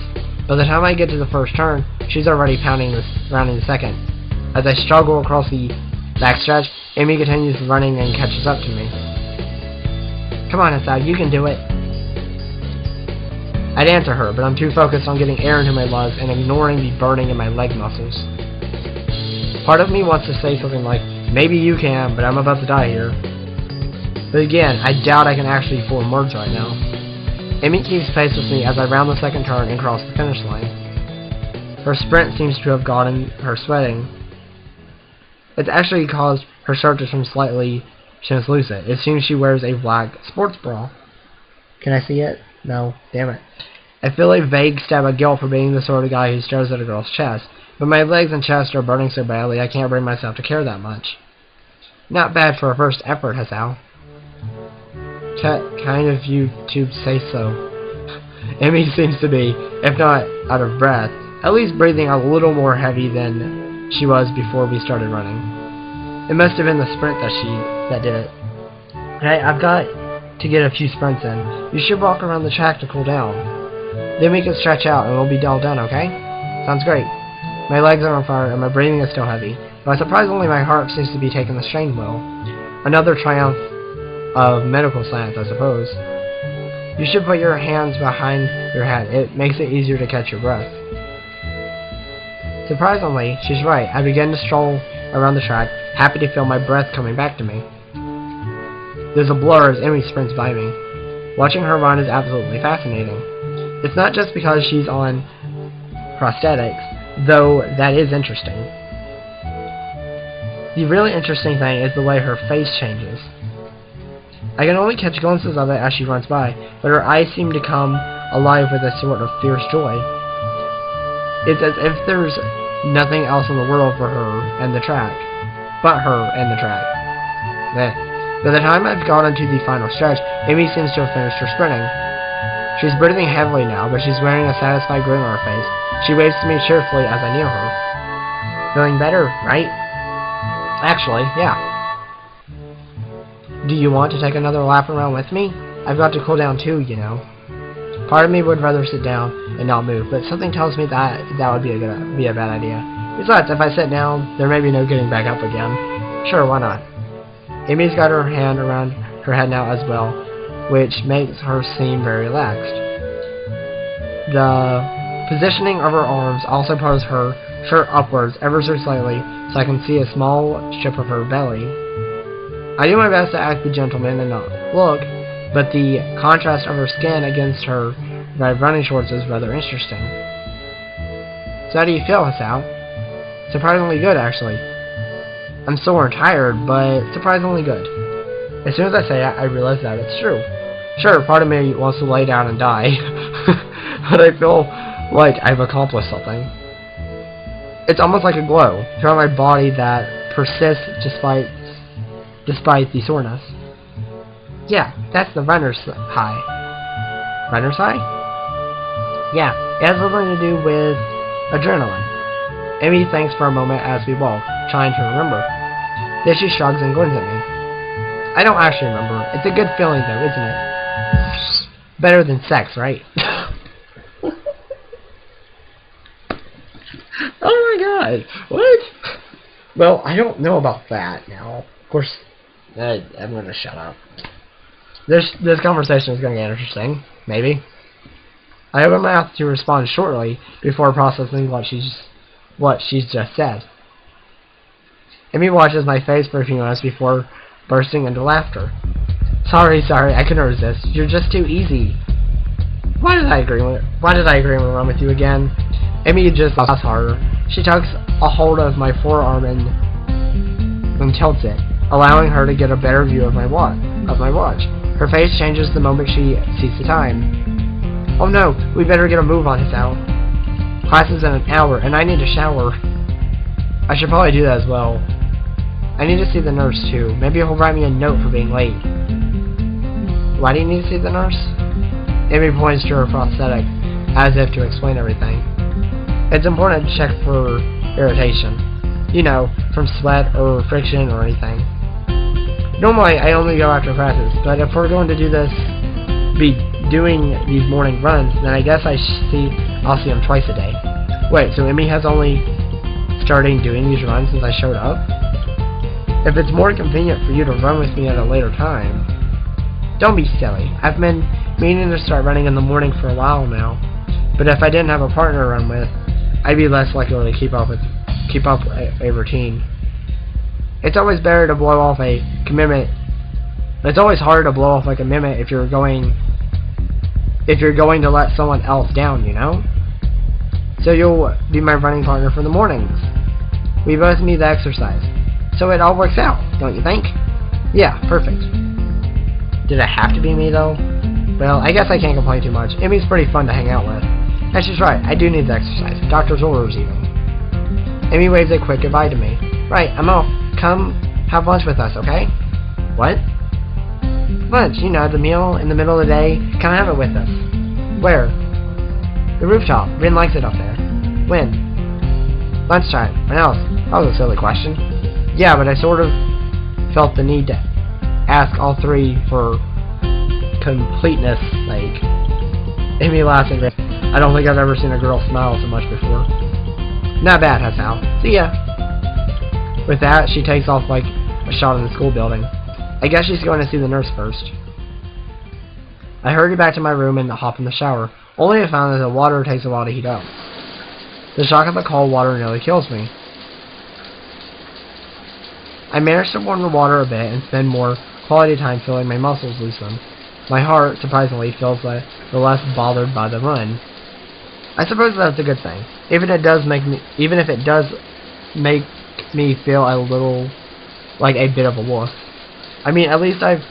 By the time I get to the first turn, she's already rounding the second. As I struggle across the backstretch, Amy continues running and catches up to me. Come on, Asad, you can do it. I'd answer her, but I'm too focused on getting air into my lungs and ignoring the burning in my leg muscles. Part of me wants to say something like, maybe you can, but I'm about to die here. But again, I doubt I can actually form words right now. Amy keeps pace with me as I round the second turn and cross the finish line. Her sprint seems to have gotten her sweating. It's actually caused her shirt to turn slightly translucent. It seems she wears a black sports bra. Can I see it? No. Damn it. I feel a vague stab of guilt for being the sort of guy who stares at a girl's chest, but my legs and chest are burning so badly I can't bring myself to care that much. Not bad for a first effort, Hassao. Kind of you to say so. Amy seems to be, if not out of breath, at least breathing a little more heavy than she was before we started running. It must have been the sprint that did it. Hey, I've got to get a few sprints in. You should walk around the track to cool down. Then we can stretch out and we'll be all done, okay? Sounds great. My legs are on fire and my breathing is still heavy, but surprisingly my heart seems to be taking the strain well. Another triumph of medical science, I suppose. You should put your hands behind your head. It makes it easier to catch your breath. Surprisingly, she's right. I begin to stroll around the track, happy to feel my breath coming back to me. There's a blur as Amy sprints by me. Watching her run is absolutely fascinating. It's not just because she's on prosthetics, though that is interesting. The really interesting thing is the way her face changes. I can only catch glimpses of it as she runs by, but her eyes seem to come alive with a sort of fierce joy. It's as if there's nothing else in the world for her and the track. But her and the track. By the time I've gotten to the final stretch, Amy seems to have finished her sprinting. She's breathing heavily now, but she's wearing a satisfied grin on her face. She waves to me cheerfully as I near her. Feeling better, right? Actually, yeah. Do you want to take another lap around with me? I've got to cool down too, you know. Part of me would rather sit down and not move, but something tells me that would be a bad idea. Besides, if I sit down, there may be no getting back up again. Sure, why not? Amy's got her hand around her head now as well, which makes her seem very relaxed. The positioning of her arms also pulls her shirt upwards ever so slightly, so I can see a small strip of her belly. I do my best to act the gentleman and not look, but the contrast of her skin against her red running shorts is rather interesting. So how do you feel, Hassao? Surprisingly good, actually. I'm sore and tired, but surprisingly good. As soon as I say it, I realize that it's true. Sure, part of me wants to lay down and die, but I feel like I've accomplished something. It's almost like a glow throughout my body that persists despite the soreness. Yeah, that's the runner's high. Runner's high? Yeah, it has something to do with adrenaline. Amy thinks for a moment as we walk, trying to remember. Then she shrugs and grins at me. I don't actually remember. It's a good feeling though, isn't it? Better than sex, right? Oh my god. What? Well, I don't know about that now. Of course, I'm gonna shut up. This conversation is gonna get interesting. Maybe. I open my mouth to respond shortly before processing what she's just said. Emmy watches my face for a few minutes before bursting into laughter. Sorry, I couldn't resist. You're just too easy. Why did I agree with run with you again? Emmy just laughs harder. She tucks a hold of my forearm and tilts it, allowing her to get a better view of my watch. Her face changes the moment she sees the time. Oh no, we better get a move on, Sal. Class is in an hour, and I need a shower. I should probably do that as well. I need to see the nurse too. Maybe he'll write me a note for being late. Why do you need to see the nurse? Emmy points to her prosthetic, as if to explain everything. It's important to check for irritation. You know, from sweat or friction or anything. Normally, I only go after classes, but if we're going to be doing these morning runs, then I guess I'll see him twice a day. Wait, so Emmy has only started doing these runs since I showed up? If it's more convenient for you to run with me at a later time, don't be silly. I've been meaning to start running in the morning for a while now, but if I didn't have a partner to run with, I'd be less likely to keep up a routine. It's always better to blow off a commitment. It's always hard to blow off a commitment if you're going to let someone else down, you know? So you'll be my running partner for the mornings. We both need the exercise. So it all works out, don't you think? Yeah, perfect. Did it have to be me, though? Well, I guess I can't complain too much. Emmy's pretty fun to hang out with. And she's right, I do need the exercise. Doctor's orders, even. Emmy waves a quick goodbye to me. Right, I'm off. Come have lunch with us, okay? What? Lunch, you know, the meal in the middle of the day. Come have it with us. Where? The rooftop. RIN likes it up there. When? Lunchtime. When else? That was a silly question. Yeah, but I sort of felt the need to ask all three for completeness sake. Emmy laughs and grins. I don't think I've ever seen a girl smile so much before. Not bad, Hassal. See ya. With that, she takes off like a shot in the school building. I guess she's going to see the nurse first. I hurry back to my room and hop in the shower, only to find that the water takes a while to heat up. The shock of the cold water nearly kills me. I manage to warm the water a bit and spend more quality time feeling my muscles loosen. My heart, surprisingly, feels the less bothered by the run. I suppose that's a good thing, even if it does make me feel a little like a bit of a wuss. I mean, at least I'd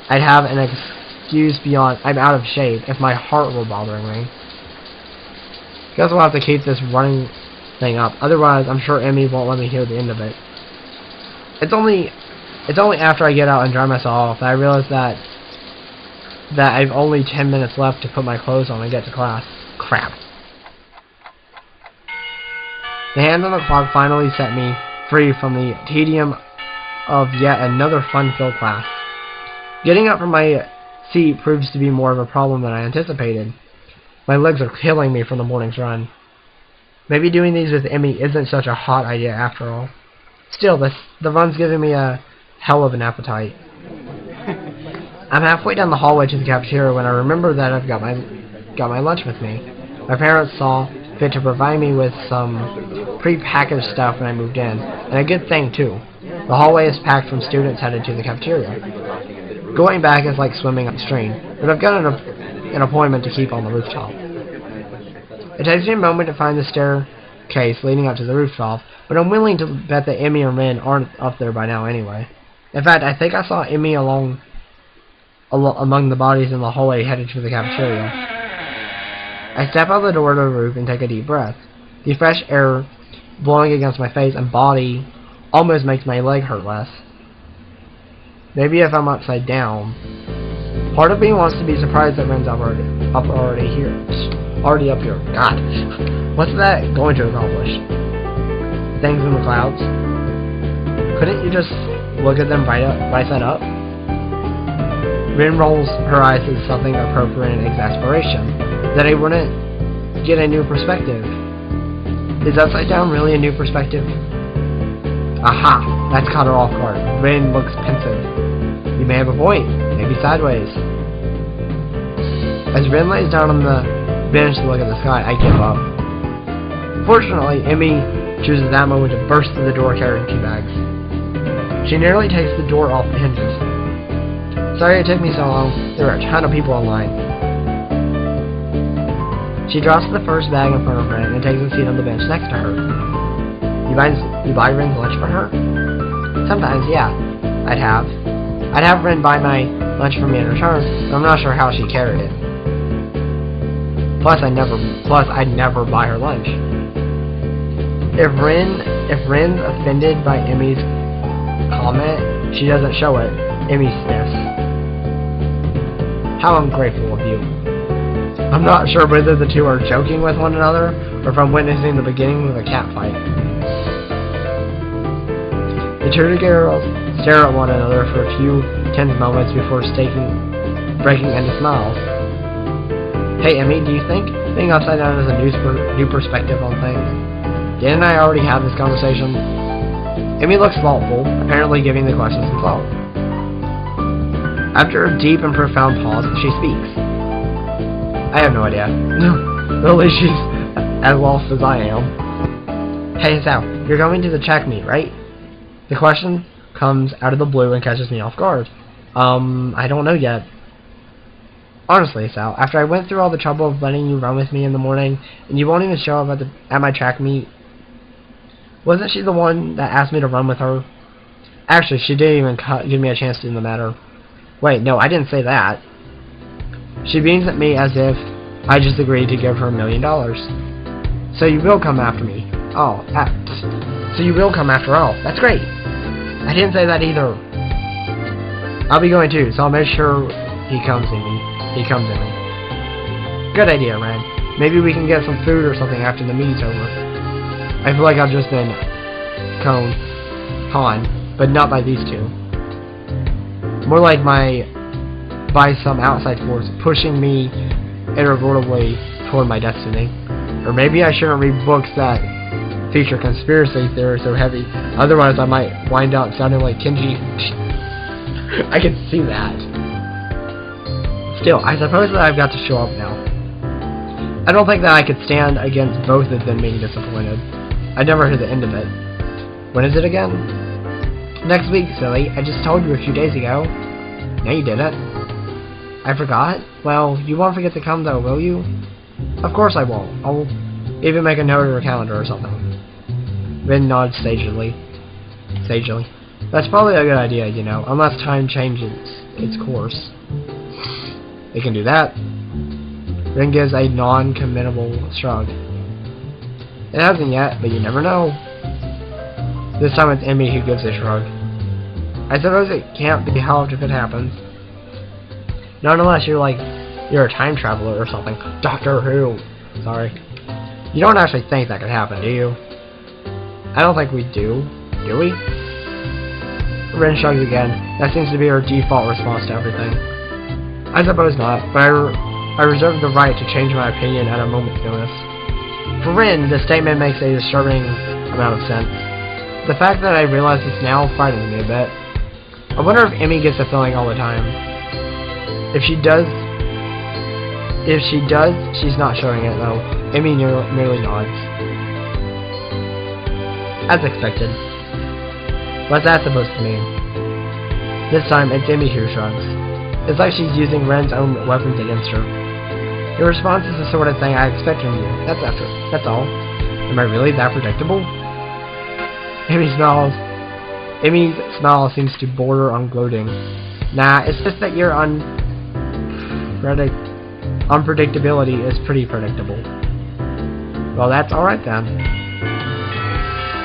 have an excuse beyond I'm out of shape if my heart were bothering me. Guess we'll have to keep this running thing up, otherwise I'm sure Emmy won't let me hear the end of it. It's only after I get out and dry myself off that I realize that I've only 10 minutes left to put my clothes on and get to class. Crap. The hands on the clock finally set me free from the tedium of yet another fun-filled class. Getting up from my seat proves to be more of a problem than I anticipated. My legs are killing me from the morning's run. Maybe doing these with Emmy isn't such a hot idea after all. Still, the run's giving me a hell of an appetite. I'm halfway down the hallway to the cafeteria when I remember that I've got my lunch with me. My parents saw fit to provide me with some pre-packaged stuff when I moved in, and a good thing too. The hallway is packed from students headed to the cafeteria. Going back is like swimming upstream, but I've got an appointment to keep on the rooftop. It takes me a moment to find the staircase leading up to the rooftop, but I'm willing to bet that Emmy and Rin aren't up there by now anyway. In fact, I think I saw Emmy among the bodies in the hallway headed to the cafeteria. I step out the door to the roof and take a deep breath. The fresh air blowing against my face and body almost makes my leg hurt less. Maybe if I'm upside down. Part of me wants to be surprised that Ren's already here. Already up here. God. What's that going to accomplish? Things in the clouds? Couldn't you just look at them right side up? Rin rolls her eyes at something appropriate in exasperation. That I wouldn't get a new perspective. Is upside down really a new perspective? Aha! That's caught her off guard. Rin looks pensive. You may have a point. Maybe sideways. As Rin lays down on the bench to look at the sky, I give up. Fortunately, Emmy chooses that moment to burst through the door carrying 2 bags. She nearly takes the door off the hinges. Sorry it took me so long. There are a ton of people in line. She drops the first bag in front of Rin and takes a seat on the bench next to her. You buy Rin's lunch for her? Sometimes, yeah. I'd have Rin buy my lunch for me in return, but I'm not sure how she carried it. Plus, I'd never buy her lunch. If Rin's offended by Emmy's comment, she doesn't show it. Emmy sniffs. How ungrateful of you. I'm not sure whether the two are joking with one another, or if I'm witnessing the beginning of a cat fight. The two girls stare at one another for a few tense moments before breaking into smiles. Hey Emmy, do you think being upside down is a new perspective on things? Didn't I already have this conversation? Emmy looks thoughtful, apparently giving the question some thought. After a deep and profound pause, she speaks. I have no idea. At least she's as lost as I am. Hey Sal, you're going to the check meet, right? The question comes out of the blue and catches me off guard. I don't know yet. Honestly, Sal, after I went through all the trouble of letting you run with me in the morning, and you won't even show up at my track meet, wasn't she the one that asked me to run with her? Actually, she didn't even give me a chance to do the matter. Wait, no, I didn't say that. She beams at me as if I just agreed to give her $1 million. So you will come after me. Oh, so you will come after all. That's great. I didn't say that either. I'll be going too, so I'll make sure he comes in me. Good idea, Ren. Maybe we can get some food or something after the meet's over. I feel like I've just been conned, but not by these two. More like by some outside force pushing me irrevocably toward my destiny. Or maybe I shouldn't read books that feature conspiracy theories so heavy. Otherwise, I might wind up sounding like Kenji. I can see that. Still, I suppose that I've got to show up now. I don't think that I could stand against both of them being disappointed. I never heard the end of it. When is it again? Next week, silly. I just told you a few days ago. No, you didn't. I forgot? Well, you won't forget to come though, will you? Of course I won't. I'll even make a note of your calendar or something. Rin nods sagely. That's probably a good idea, you know, unless time changes its course. It can do that. Rin gives a non-committable shrug. It hasn't yet, but you never know. This time it's Emmy who gives a shrug. I suppose it can't be helped if it happens. Not unless you're a time traveler or something. Doctor Who. Sorry. You don't actually think that could happen, do you? I don't think we do. Do we? Rin shrugs again. That seems to be her default response to everything. I suppose not, but I reserve the right to change my opinion at a moment's notice. For Rin, the statement makes a disturbing amount of sense. The fact that I realize this now frightens me a bit. I wonder if Emmy gets the feeling all the time. If she does, she's not showing it though. Emmy merely nods. As expected. What's that supposed to mean? This time, it's Emmy who shrugs. It's like she's using Ren's own weapons against her. Your response is the sort of thing I expect from you. That's all. Am I really that predictable? Emmy smiles. Emmy's smile seems to border on gloating. Nah, it's just that your unpredictability is pretty predictable. Well, that's alright then.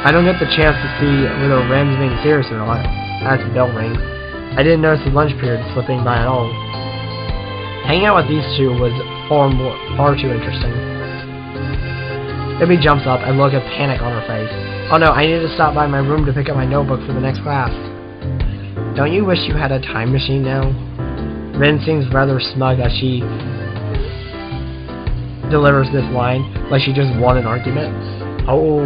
I don't get the chance to see whether Ren's being serious or not as the bell rings. I didn't notice the lunch period slipping by at all. Hanging out with these two was far too interesting. Emmy jumps up and look at panic on her face. Oh no, I need to stop by my room to pick up my notebook for the next class. Don't you wish you had a time machine now? Rin seems rather smug as she delivers this line, like she just won an argument. Oh,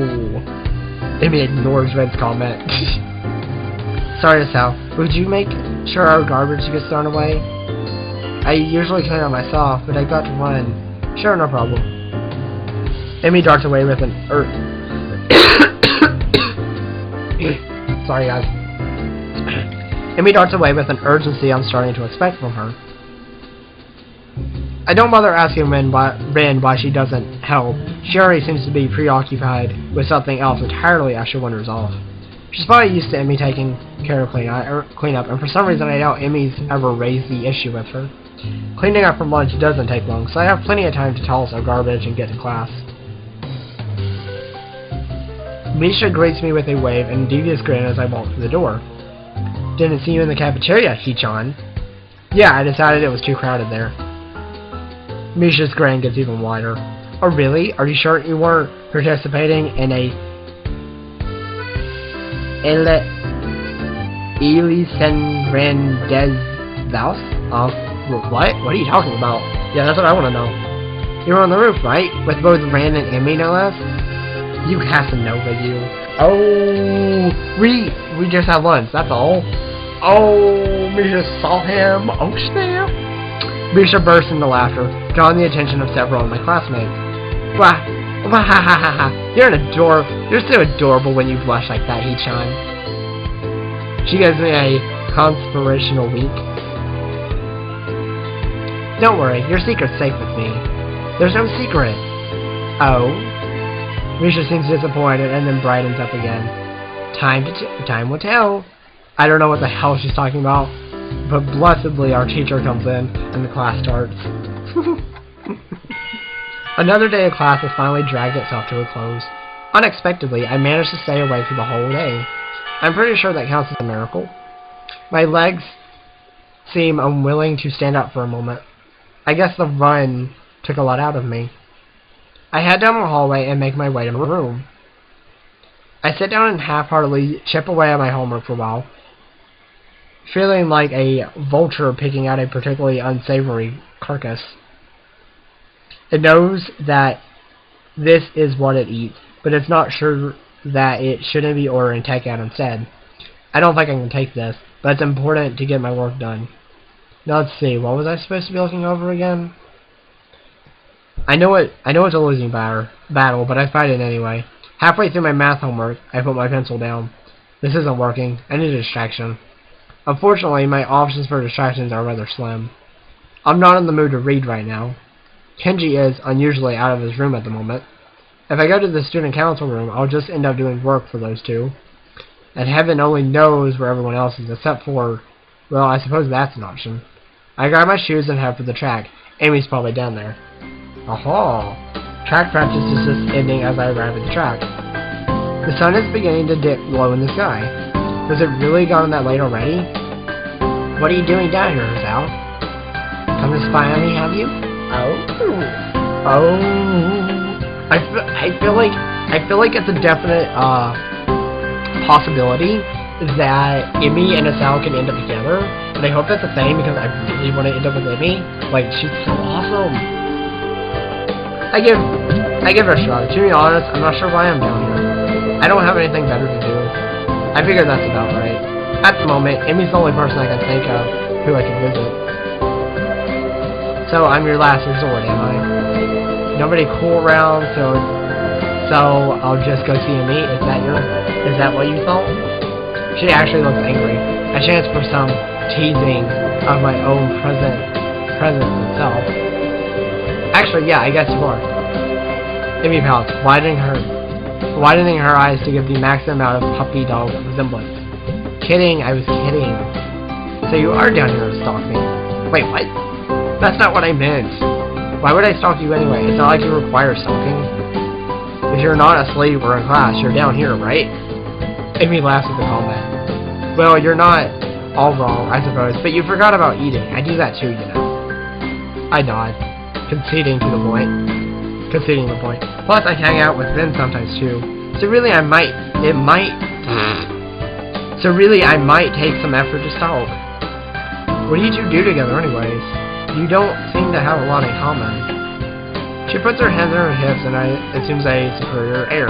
Amy ignores Rin's comment. Sorry, Sal. Would you make sure our garbage gets thrown away? I usually clean it myself, but I got to run. Sure, no problem. Amy darts away with an Sorry, guys. Amy darts away with an urgency I'm starting to expect from her. I don't bother asking Rin why she doesn't help. She already seems to be preoccupied with something else entirely as she wanders off. She's probably used to Emmy taking care of cleanup, and for some reason I doubt Emmy's ever raised the issue with her. Cleaning up from lunch doesn't take long, so I have plenty of time to toss our garbage and get to class. Misha greets me with a wave and a devious grin as I walk through the door. Didn't see you in the cafeteria, Hichan. Yeah, I decided it was too crowded there. Misha's grin gets even wider. Oh really? Are you sure you weren't participating in a Elisen Rendez Vouse? What? What are you talking about? Yeah, that's what I want to know. You were on the roof, right? With both Rand and Emmy, no less? You Casanova, you. Oh, we just had lunch, that's all. Oh, Misha saw him. Oh, snap. Misha burst into laughter, drawing the attention of several of my classmates. Wah, wah, ha, ha, ha, ha. You're so adorable when you blush like that, Hichan. She gives me a conspirational wink. Don't worry, your secret's safe with me. There's no secret. Oh? Misha seems disappointed and then brightens up again. Time will tell. I don't know what the hell she's talking about, but blessedly our teacher comes in and the class starts. Another day of class has finally dragged itself to a close. Unexpectedly, I managed to stay awake for the whole day. I'm pretty sure that counts as a miracle. My legs seem unwilling to stand up for a moment. I guess the run took a lot out of me. I head down the hallway and make my way to my room. I sit down and half-heartedly chip away at my homework for a while, feeling like a vulture picking out a particularly unsavory carcass. It knows that this is what it eats, but it's not sure that it shouldn't be ordering takeout instead. I don't think I can take this, but it's important to get my work done. Now let's see, what was I supposed to be looking over again? I know it's a losing battle, but I fight it anyway. Halfway through my math homework, I put my pencil down. This isn't working. I need a distraction. Unfortunately, my options for distractions are rather slim. I'm not in the mood to read right now. Kenji is unusually out of his room at the moment. If I go to the student council room, I'll just end up doing work for those two. And heaven only knows where everyone else is, except for, well, I suppose that's an option. I grab my shoes and head for the track. Amy's probably down there. Aha! Track practice is just ending as I arrive at the track. The sun is beginning to dip low in the sky. Has it really gotten that late already? What are you doing down here, Sal? Come to spy on me, have you? Oh. I feel like it's a definite possibility that Emmy and Sal can end up together. And I hope that's the same because I really want to end up with Emmy. Like, she's so awesome. I give her a shot. To be honest, I'm not sure why I'm down here. I don't have anything better to do. I figure that's about right. At the moment, Emmy's the only person I can think of who I can visit. So I'm your last resort, am I? Nobody cool around, so I'll just go see Emmy. Is that what you thought? She actually looks angry. A chance for some teasing of my own presence itself. Actually, yeah, I guess you are. Emmy pouts, widening her eyes to give the maximum amount of puppy dog resemblance. Kidding, I was kidding. So you are down here to stalk me. Wait, what? That's not what I meant. Why would I stalk you anyway? It's not like you require stalking. If you're not asleep or in class, you're down here, right? Emmy laughs at the comment. Well, you're not all wrong, I suppose, but you forgot about eating. I do that too, you know. I nod. Conceding the point. Plus, I hang out with Vin sometimes too. So really I might take some effort to stalk. What do you two do together anyways? You don't seem to have a lot in common. She puts her hands on her hips and assumes a superior air.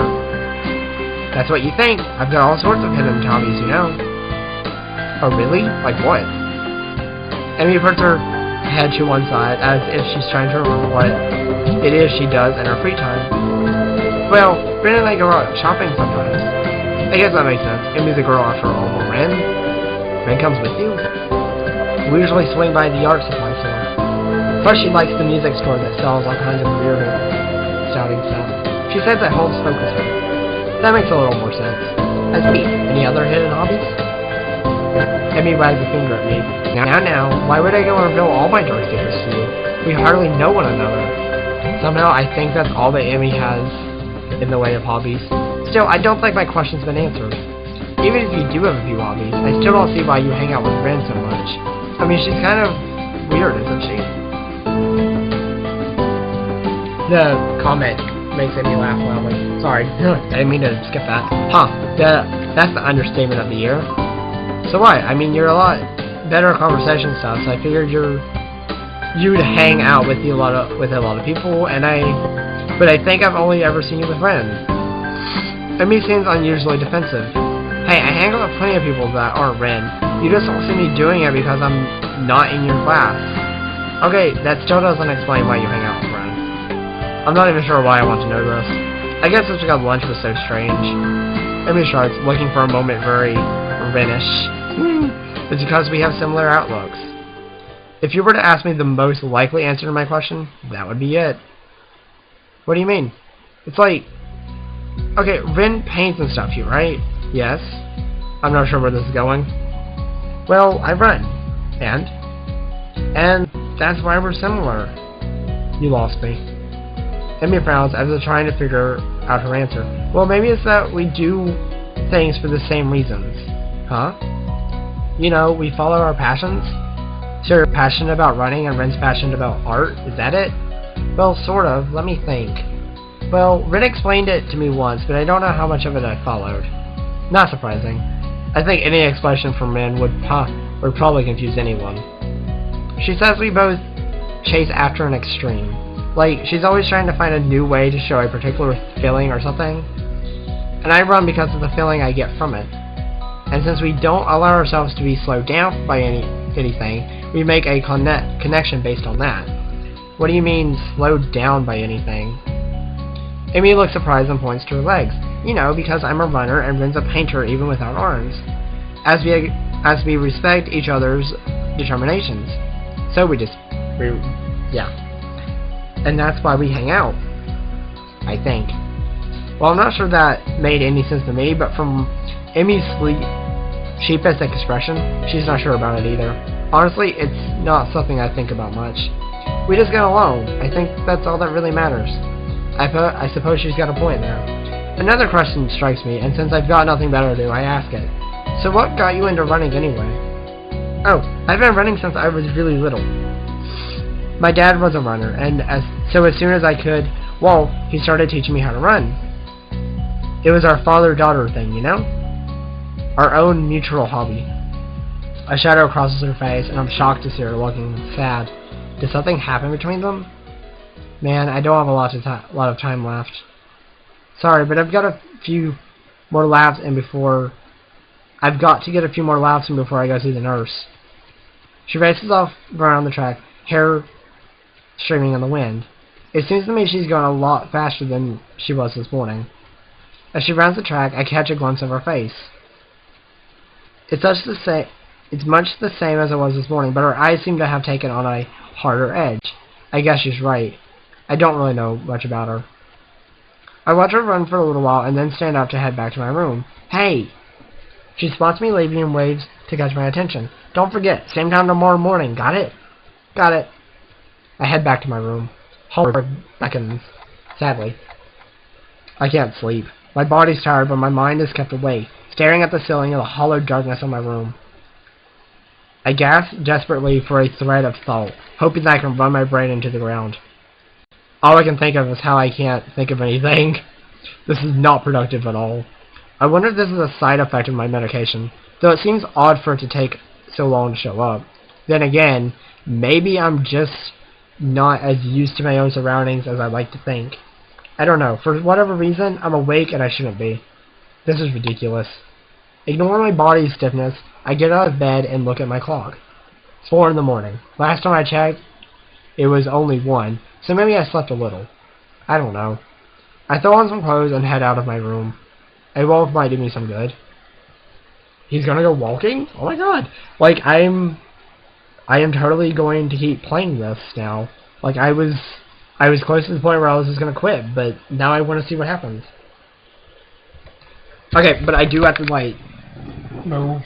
That's what you think. I've got all sorts of hidden hobbies, you know. Oh really? Like what? Amy puts her head to one side as if she's trying to remember what it is she does in her free time. Well, Ren and I go out shopping sometimes. I guess that makes sense. Amy's a girl after all, but Ren comes with you. We usually swing by the art supply store. Plus she likes the music store that sells all kinds of weird and sounding stuff. She says that helps focus her. That makes a little more sense. As me, any other hidden hobbies? Emmy wags a finger at me. Now, why would I go and reveal all my dark secrets to you? We hardly know one another. Somehow, I think that's all that Emmy has in the way of hobbies. Still, I don't think my question's been answered. Even if you do have a few hobbies, I still don't see why you hang out with Ren so much. I mean, she's kind of weird, isn't she? The comment makes Emmy laugh loudly. Sorry, I didn't mean to skip that. Huh, that's the understatement of the year. So what? I mean, you're a lot better at conversation stuff, so I figured you'd hang out with a lot of people, but I think I've only ever seen you with Ren. Emmy seems unusually defensive. Hey, I hang out with plenty of people that aren't Ren. You just don't see me doing it because I'm not in your class. Okay, that still doesn't explain why you hang out with Ren. I'm not even sure why I want to know this. I guess it's because lunch was so strange. Emmy shrugs, looking for a moment very Renish. It's because we have similar outlooks. If you were to ask me the most likely answer to my question, that would be it. What do you mean? It's like, okay, Ren paints and stuff, right? Yes. I'm not sure where this is going. Well, I run. And that's why we're similar. You lost me. Emmy frowns as if trying to figure out her answer. Well, maybe it's that we do things for the same reasons. Huh? You know, we follow our passions? So you're passionate about running and Ren's passionate about art? Is that it? Well, sort of. Let me think. Well, Ren explained it to me once, but I don't know how much of it I followed. Not surprising. I think any explanation from Ren would probably confuse anyone. She says we both chase after an extreme. Like, she's always trying to find a new way to show a particular feeling or something. And I run because of the feeling I get from it. And since we don't allow ourselves to be slowed down by anything, we make a connection based on that. What do you mean, slowed down by anything? Amy looks surprised and points to her legs. You know, because I'm a runner and Ren's a painter even without arms. As we respect each other's determinations. So yeah. And that's why we hang out. I think. Well, I'm not sure that made any sense to me, but from Amy's sheepish expression, she's not sure about it either. Honestly, it's not something I think about much. We just get along. I think that's all that really matters. I suppose she's got a point there. Another question strikes me, and since I've got nothing better to do, I ask it. So what got you into running anyway? Oh, I've been running since I was really little. My dad was a runner, and so as soon as I could, well, he started teaching me how to run. It was our father-daughter thing, you know? Our own mutual hobby. A shadow crosses her face, and I'm shocked to see her looking sad. Did something happen between them? Man, I don't have a lot of time left. Sorry, but I've got a few more laps in before... I've got to get a few more laps in before I go see the nurse. She races off around the track, hair streaming in the wind. It seems to me she's going a lot faster than she was this morning. As she rounds the track, I catch a glimpse of her face. It's much the same as it was this morning, but her eyes seem to have taken on a harder edge. I guess she's right. I don't really know much about her. I watch her run for a little while and then stand up to head back to my room. Hey! She spots me leaving and waves to catch my attention. Don't forget, same time tomorrow morning, got it? Got it. I head back to my room. Horror beckons. Sadly. I can't sleep. My body's tired, but my mind is kept awake, staring at the ceiling in the hollow darkness of my room. I gasp desperately for a thread of thought, hoping that I can run my brain into the ground. All I can think of is how I can't think of anything. This is not productive at all. I wonder if this is a side effect of my medication, though it seems odd for it to take so long to show up. Then again, maybe I'm just not as used to my own surroundings as I'd like to think. I don't know. For whatever reason, I'm awake and I shouldn't be. This is ridiculous. Ignoring my body's stiffness, I get out of bed and look at my clock. 4 in the morning. Last time I checked, it was only 1, so maybe I slept a little. I don't know. I throw on some clothes and head out of my room. A walk might do me some good. He's gonna go walking? Oh my god! Like, I am totally going to keep playing this now. Like, I was close to the point where I was just gonna quit, but now I want to see what happens. Okay, but I do have to, like, move.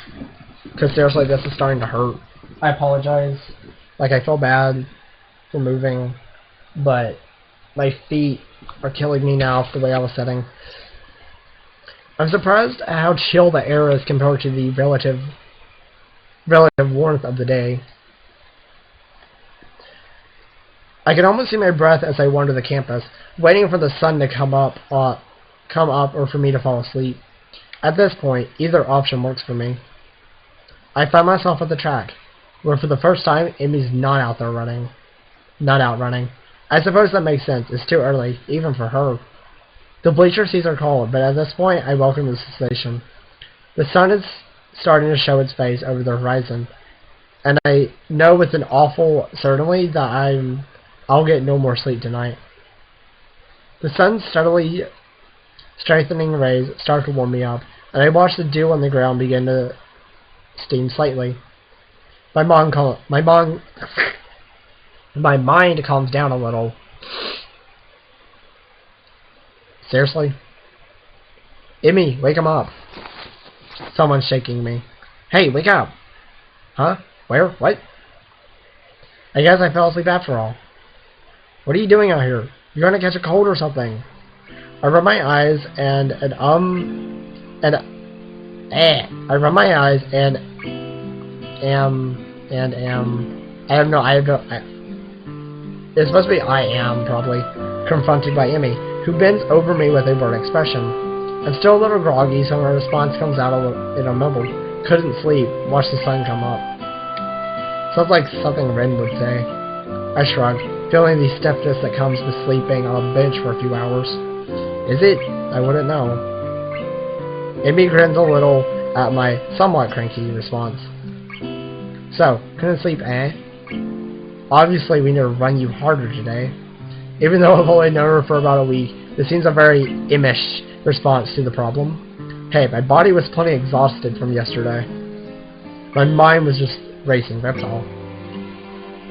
Because seriously, this is starting to hurt. I apologize. Like, I feel bad for moving, but my feet are killing me now for the way I was sitting. I'm surprised at how chill the air is compared to the relative warmth of the day. I can almost see my breath as I wander the campus, waiting for the sun to come up or for me to fall asleep. At this point, either option works for me. I find myself at the track, where for the first time, Amy's not out running. I suppose that makes sense. It's too early, even for her. The bleacher seats are cold, but at this point, I welcome the cessation. The sun is starting to show its face over the horizon, and I know with an awful certainty that I'll get no more sleep tonight. The sun's steadily strengthening rays start to warm me up, and I watch the dew on the ground begin to steam slightly. My mind calms down a little. Seriously? Emmy, wake him up. Someone's shaking me. Hey, wake up. Huh? Where? What? I guess I fell asleep after all. What are you doing out here? You're gonna catch a cold or something. I rub my eyes and I rub my eyes and it's supposed to be I am, probably, confronted by Emmy, who bends over me with a burnt expression. I'm still a little groggy, so my response comes out in a mumble. Couldn't sleep. Watch the sun come up. Sounds like something RIN would say. I shrugged, feeling the stiffness that comes with sleeping on a bench for a few hours. Is it? I wouldn't know. Emmy grins a little at my somewhat cranky response. So, couldn't sleep, eh? Obviously, we need to run you harder today. Even though I've only known her for about a week, this seems a very Im-ish response to the problem. Hey, my body was plenty exhausted from yesterday. My mind was just racing, that's all.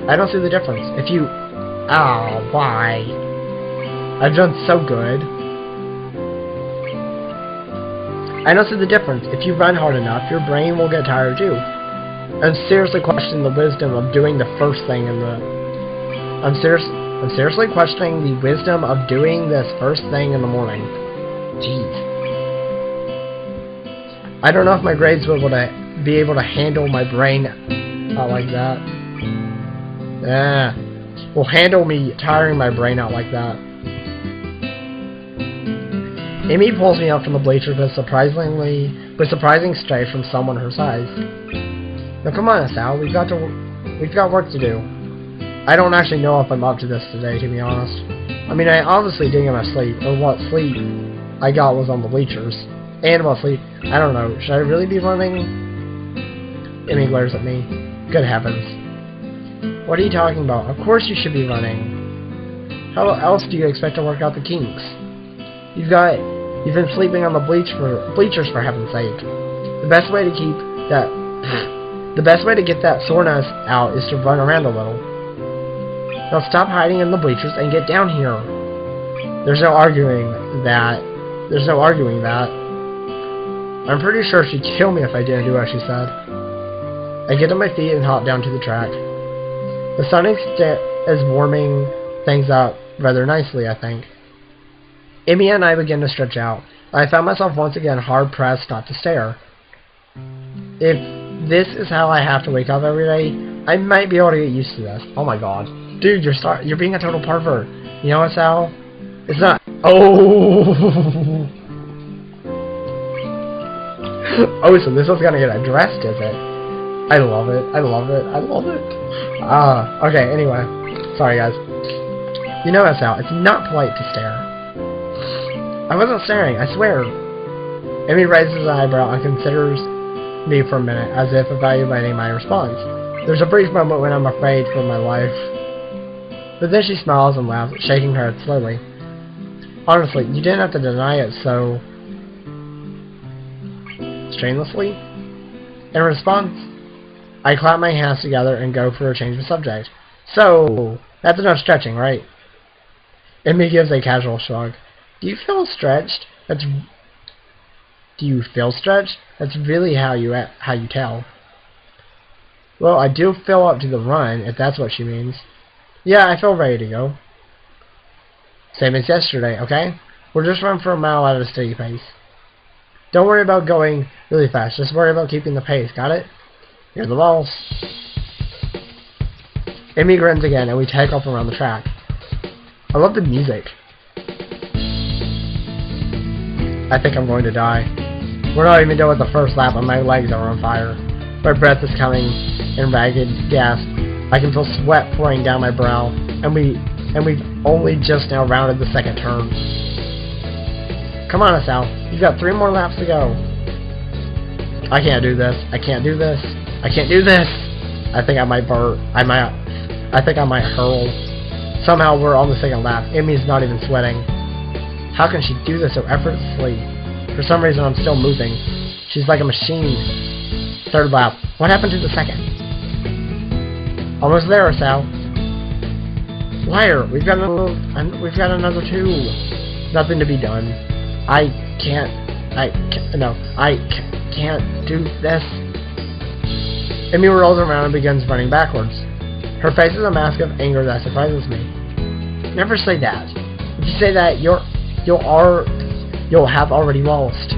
I don't see the difference. If you... Oh, why? I've done so good. I don't see the difference. If you run hard enough, your brain will get tired too. I'm seriously questioning the wisdom of doing the first thing in the... I'm seriously questioning the wisdom of doing this first thing in the morning. Jeez. I don't know if my grades will be able to handle my brain out like that. Will handle me tiring my brain out like that. Amy pulls me up from the bleachers with surprising strength from someone her size. Now come on, Sal, we've got work to do. I don't actually know if I'm up to this today, to be honest. I mean, I obviously didn't get my sleep, or what sleep I got was on the bleachers. And what sleep, I don't know, should I really be running? Amy glares at me. Good heavens. What are you talking about? Of course you should be running. How else do you expect to work out the kinks? You've been sleeping on the bleachers for heaven's sake. The best way to get that soreness out is to run around a little. Now stop hiding in the bleachers and get down here. There's no arguing that. I'm pretty sure she'd kill me if I didn't do as she said. I get on my feet and hop down to the track. The sun is warming things up rather nicely, I think. Emmy and I begin to stretch out. I found myself once again hard-pressed not to stare. If this is how I have to wake up every day, I might be able to get used to this. Oh my god. Dude, you're being a total pervert. You know what, Sal? It's not... Oh! Oh, so this is gonna get addressed, is it? I love it. I love it. I love it. Okay, anyway. Sorry, guys. You know that's out. It's not polite to stare. I wasn't staring, I swear. Amy raises an eyebrow and considers me for a minute, as if evaluating my response. There's a brief moment when I'm afraid for my life. But then she smiles and laughs, shaking her head slowly. Honestly, you didn't have to deny it so strenuously. In response, I clap my hands together and go for a change of subject. So, that's enough stretching, right? Amy gives a casual shrug. Do you feel stretched? Do you feel stretched? That's really how you tell. Well, I do feel up to the run, if that's what she means. Yeah, I feel ready to go. Same as yesterday, okay? We'll just run for a mile at a steady pace. Don't worry about going really fast. Just worry about keeping the pace, got it? Here are the balls. Amy grins again, and we take off around the track. I love the music. I think I'm going to die. We're not even done with the first lap, and my legs are on fire. My breath is coming in ragged gasps. I can feel sweat pouring down my brow, and we've only just now rounded the second turn. Come on, Sal. You've got 3 more laps to go. I can't do this. I can't do this. I can't do this. I think I might burp. I think I might hurl. Somehow we're on the second lap. Amy's not even sweating. How can she do this so effortlessly? For some reason, I'm still moving. She's like a machine. Third lap. What happened to the second? Almost there, Sal. Liar. We've got another 2. Nothing to be done. I can't do this. Amy rolls around and begins running backwards. Her face is a mask of anger that surprises me. Never say that. If you say that, you'll have already lost.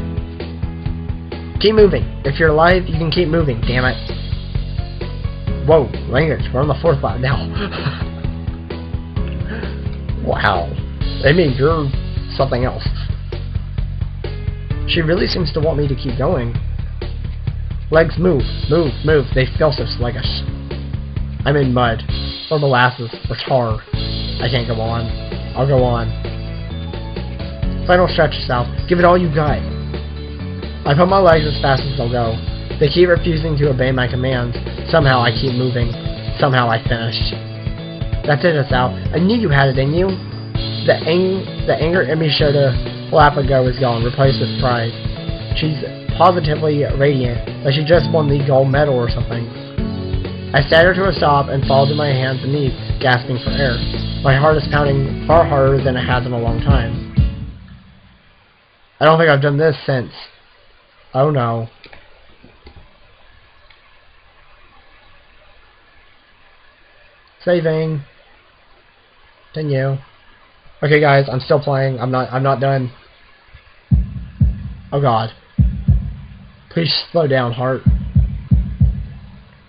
Keep moving. If you're alive, you can keep moving, damn it. Whoa, language, we're on the 4th lap now. Wow. Amy, you're something else. She really seems to want me to keep going. Legs move, move, move. They feel so sluggish. I'm in mud, or molasses, or tar. I can't go on. I'll go on. Final stretch, Sal. Give it all you got. I put my legs as fast as they'll go. They keep refusing to obey my commands. Somehow I keep moving. Somehow I finished. That's it, Sal. I knew you had it in you. The anger Emmy showed a lap ago is gone, replaced with pride. She's positively radiant, like she just won the gold medal or something. I stagger to a stop and fall to my hands and knees, gasping for air. My heart is pounding far harder than it has in a long time. I don't think I've done this since... Oh no. Saving. Continue. Okay guys, I'm still playing. I'm not done. Oh god. Please slow down, heart.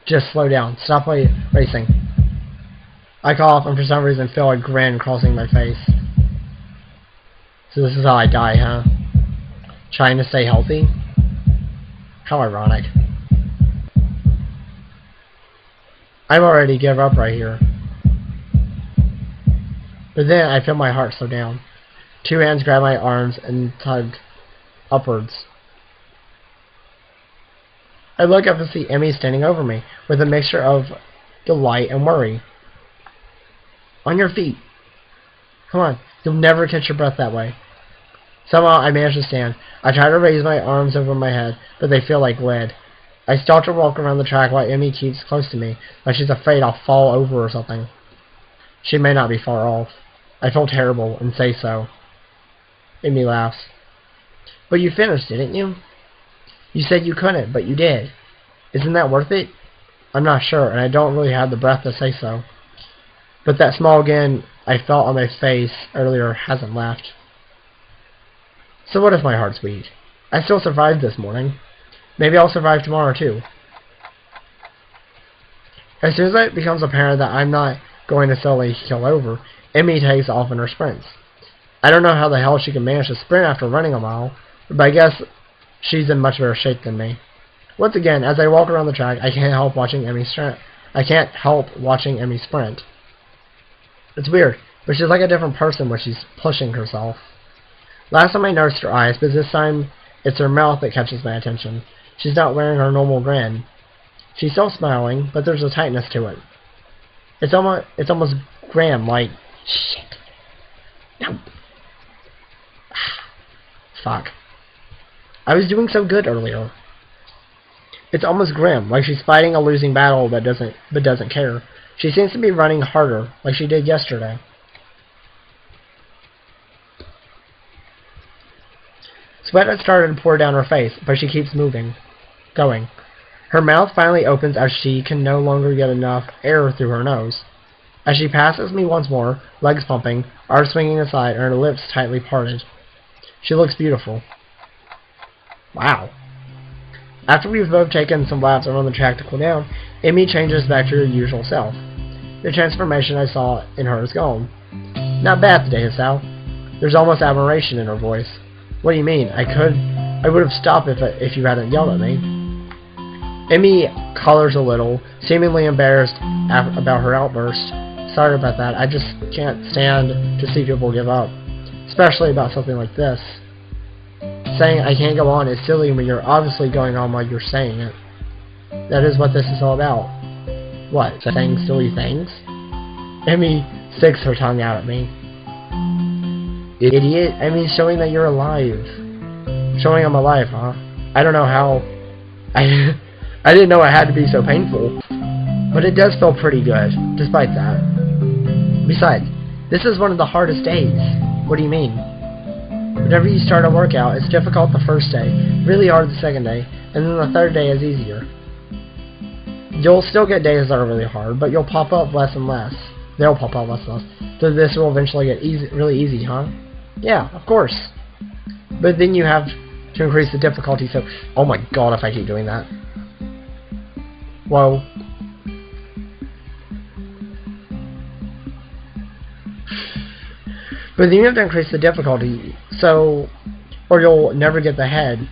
Just slow down. Stop racing. I cough and for some reason feel a grin crossing my face. So this is how I die, huh? Trying to stay healthy? How ironic. I'm already give up right here. But then I feel my heart slow down. 2 hands grab my arms and tug upwards. I look up and see Emmy standing over me, with a mixture of delight and worry. On your feet. Come on, you'll never catch your breath that way. Somehow I manage to stand. I try to raise my arms over my head, but they feel like lead. I start to walk around the track while Emmy keeps close to me, like she's afraid I'll fall over or something. She may not be far off. I feel terrible and say so. Emmy laughs. But you finished, didn't you? You said you couldn't, but you did. Isn't that worth it? I'm not sure, and I don't really have the breath to say so. But that small grin I felt on my face earlier hasn't left. So what if my heart's weak? I still survived this morning. Maybe I'll survive tomorrow too. As soon as it becomes apparent that I'm not going to suddenly kill over, Emmy takes off in her sprints. I don't know how the hell she can manage to sprint after running a mile, but I guess she's in much better shape than me. Once again, as I walk around the track, I can't help watching Emmy sprint. It's weird, but she's like a different person when she's pushing herself. Last time I noticed her eyes, but this time it's her mouth that catches my attention. She's not wearing her normal grin. She's still smiling, but there's a tightness to it. It's almost grim, like shit. No. Fuck. I was doing so good earlier. It's almost grim, like she's fighting a losing battle but doesn't care. She seems to be running harder, like she did yesterday. Sweat has started to pour down her face, but she keeps going. Her mouth finally opens as she can no longer get enough air through her nose. As she passes me once more, legs pumping, arms swinging aside, and her lips tightly parted. She looks beautiful. Wow. After we've both taken some laps around the track to cool down, Emmy changes back to her usual self. The transformation I saw in her is gone. Not bad today, Sal. There's almost admiration in her voice. What do you mean? I would have stopped if you hadn't yelled at me. Emmy colors a little, seemingly embarrassed about her outburst. Sorry about that. I just can't stand to see people give up, especially about something like this. Saying I can't go on is silly when you're obviously going on while you're saying it. That is what this is all about. What? Saying silly things? Emmy sticks her tongue out at me. Idiot. I mean, showing that you're alive. Showing I'm alive, huh? I don't know how. I didn't know it had to be so painful. But it does feel pretty good, despite that. Besides, this is one of the hardest days. What do you mean? Whenever you start a workout, it's difficult the first day, really hard the second day, and then the third day is easier. You'll still get days that are really hard, but you'll pop up less and less. They'll pop up less and less. So this will eventually get really easy, huh? Yeah, of course. But then you have to increase the difficulty, so... Oh my god, if I keep doing that. Whoa. But then you have to increase the difficulty, so... Or you'll never get the head.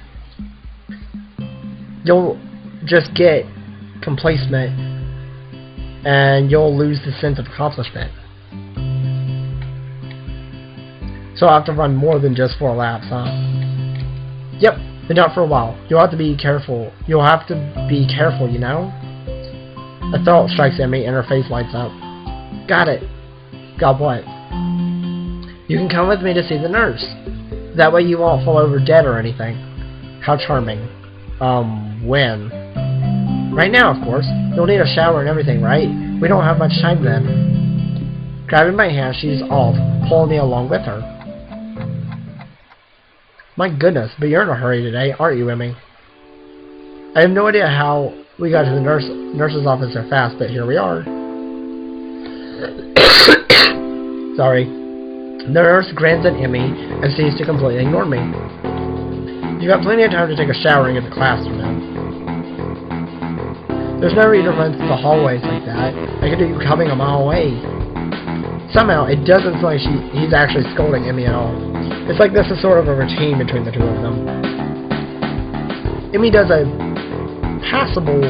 You'll just get complacent, and you'll lose the sense of accomplishment. So I'll have to run more than just 4 laps, huh? Yep, but not for a while. You'll have to be careful. You'll have to be careful, you know? A thought strikes at me, and her face lights up. Got it. Got what? You can come with me to see the nurse. That way you won't fall over dead or anything. How charming. When? Right now, of course. You'll need a shower and everything, right? We don't have much time then. Grabbing my hand, she's off, pulling me along with her. My goodness, but you're in a hurry today, aren't you, Emmy? I have no idea how we got to the nurse's office so fast, but here we are. Sorry. The nurse grins at Emmy and seems to completely ignore me. You've got plenty of time to take a shower and get to class from now. There's no reason to run through the hallways like that. I could do you coming a mile away. Somehow, it doesn't feel like he's actually scolding Emmy at all. It's like this is sort of a routine between the two of them. Emmy does a passable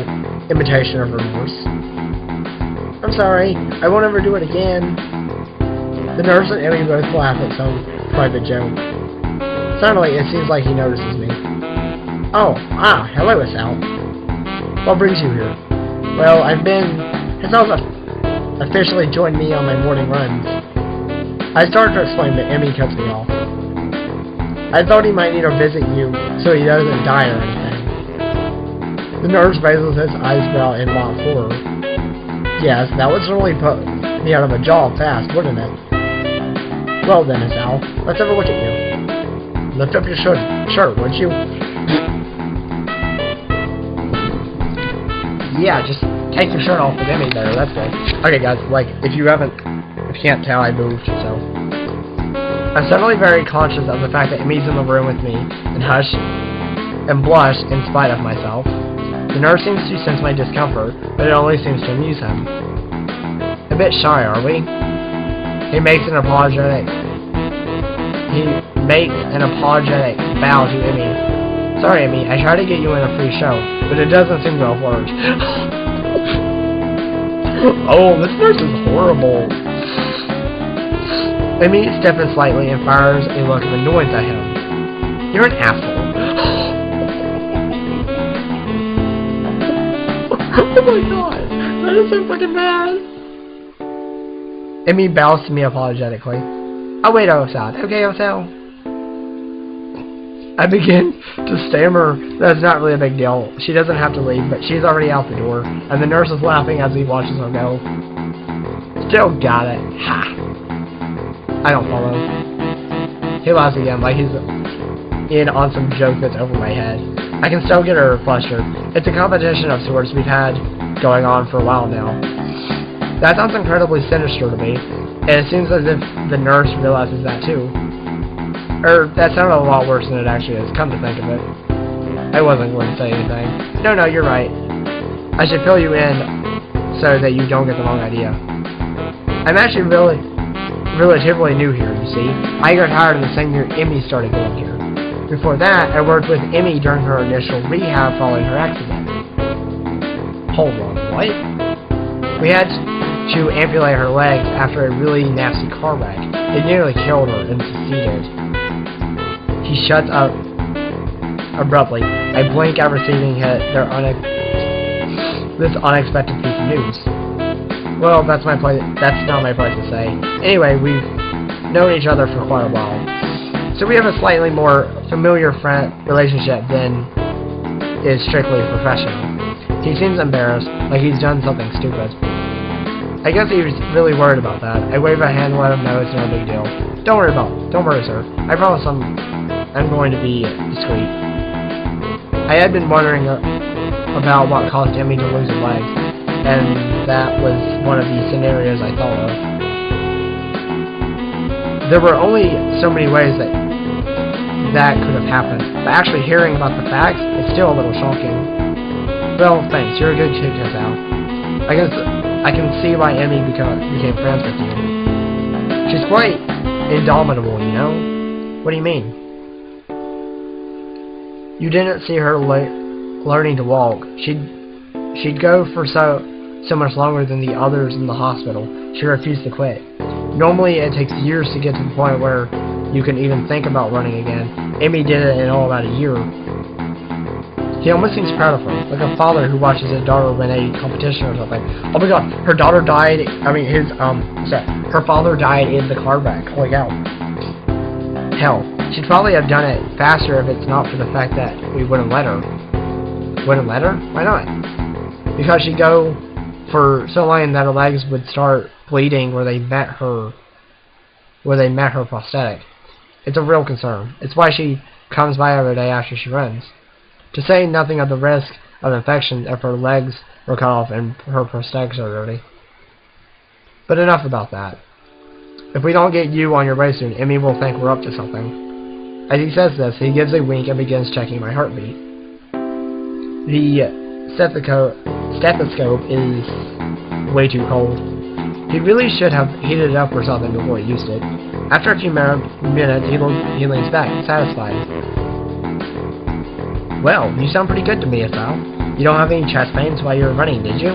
imitation of her nurse. I'm sorry, I won't ever do it again. The nurse and Emmy both laugh at some private joke. Suddenly, it seems like he notices me. Oh, hello, Sal. What brings you here? Well, Hazel's officially joined me on my morning runs. I started to explain, but Emmy cuts me off. I thought he might need to visit you so he doesn't die or anything. The nurse raises his eyebrow in mock horror. Yes, that would certainly put me out of a job fast, wouldn't it? Well then, Hazel, let's have a look at you. Lift up your shirt, would you? Yeah, just take your shirt off with Emmy there, that's good. Okay guys, like, if you can't tell, I moved, so. I'm suddenly very conscious of the fact that Emmy's in the room with me, and hush, and blush in spite of myself. The nurse seems to sense my discomfort, but it only seems to amuse him. A bit shy, are we? He makes an apologetic bow to Emmy. Sorry, Amy, I tried to get you in a free show, but it doesn't seem to have worked. Oh, this nurse is horrible. Amy stiffens slightly and fires a look of annoyance at him. You're an asshole. Oh my god, that is so fucking bad. Amy bows to me apologetically. I'll wait outside. Okay, Osel. I begin to stammer that it's not really a big deal. She doesn't have to leave, but she's already out the door, and the nurse is laughing as he watches her go. Still got it. Ha. I don't follow. He laughs again, like he's in on some joke that's over my head. I can still get her flustered. It's a competition of sorts we've had going on for a while now. That sounds incredibly sinister to me, and it seems as if the nurse realizes that too. That sounded a lot worse than it actually is, come to think of it. I wasn't going to say anything. No, you're right. I should fill you in so that you don't get the wrong idea. I'm actually relatively new here, you see. I got hired the same year Emmy started going here. Before that, I worked with Emmy during her initial rehab following her accident. Hold on, what? We had to amputate her legs after a really nasty car wreck. It nearly killed her and seceded. He shuts up abruptly. I blink at receiving this unexpected piece of news. Well, that's not my place to say. Anyway, we've known each other for quite a while, so we have a slightly more familiar relationship than is strictly professional. He seems embarrassed, like he's done something stupid. I guess he was really worried about that. I wave a hand and let him know it's no big deal. Don't worry, sir. I promise I'm going to be discreet. I had been wondering about what caused Emmy to lose her legs, and that was one of the scenarios I thought of. There were only so many ways that could have happened, but actually hearing about the facts is still a little shocking. Well, thanks. You're a good kid, Katawa. I can see why Emmy became friends with you. She's quite indomitable, you know? What do you mean? You didn't see her learning to walk. She'd go for so much longer than the others in the hospital. She refused to quit. Normally, it takes years to get to the point where you can even think about running again. Emmy did it in all about a year. He almost seems proud of her, like a father who watches his daughter win a competition or something. Oh my god, her daughter died, her father died in the car wreck. Holy cow. Hell, she'd probably have done it faster if it's not for the fact that we wouldn't let her. Wouldn't let her? Why not? Because she'd go for so long that her legs would start bleeding where they met her prosthetic. It's a real concern. It's why she comes by every day after she runs. To say nothing of the risk of infection if her legs were cut off and her prosthetics are dirty. But enough about that. If we don't get you on your way soon, Emmy will think we're up to something. As he says this, he gives a wink and begins checking my heartbeat. The stethoscope is way too cold. He really should have heated it up or something before he used it. After a few minutes, he leans back, satisfied. Well, you sound pretty good to me, Esau. You don't have any chest pains while you were running, did you?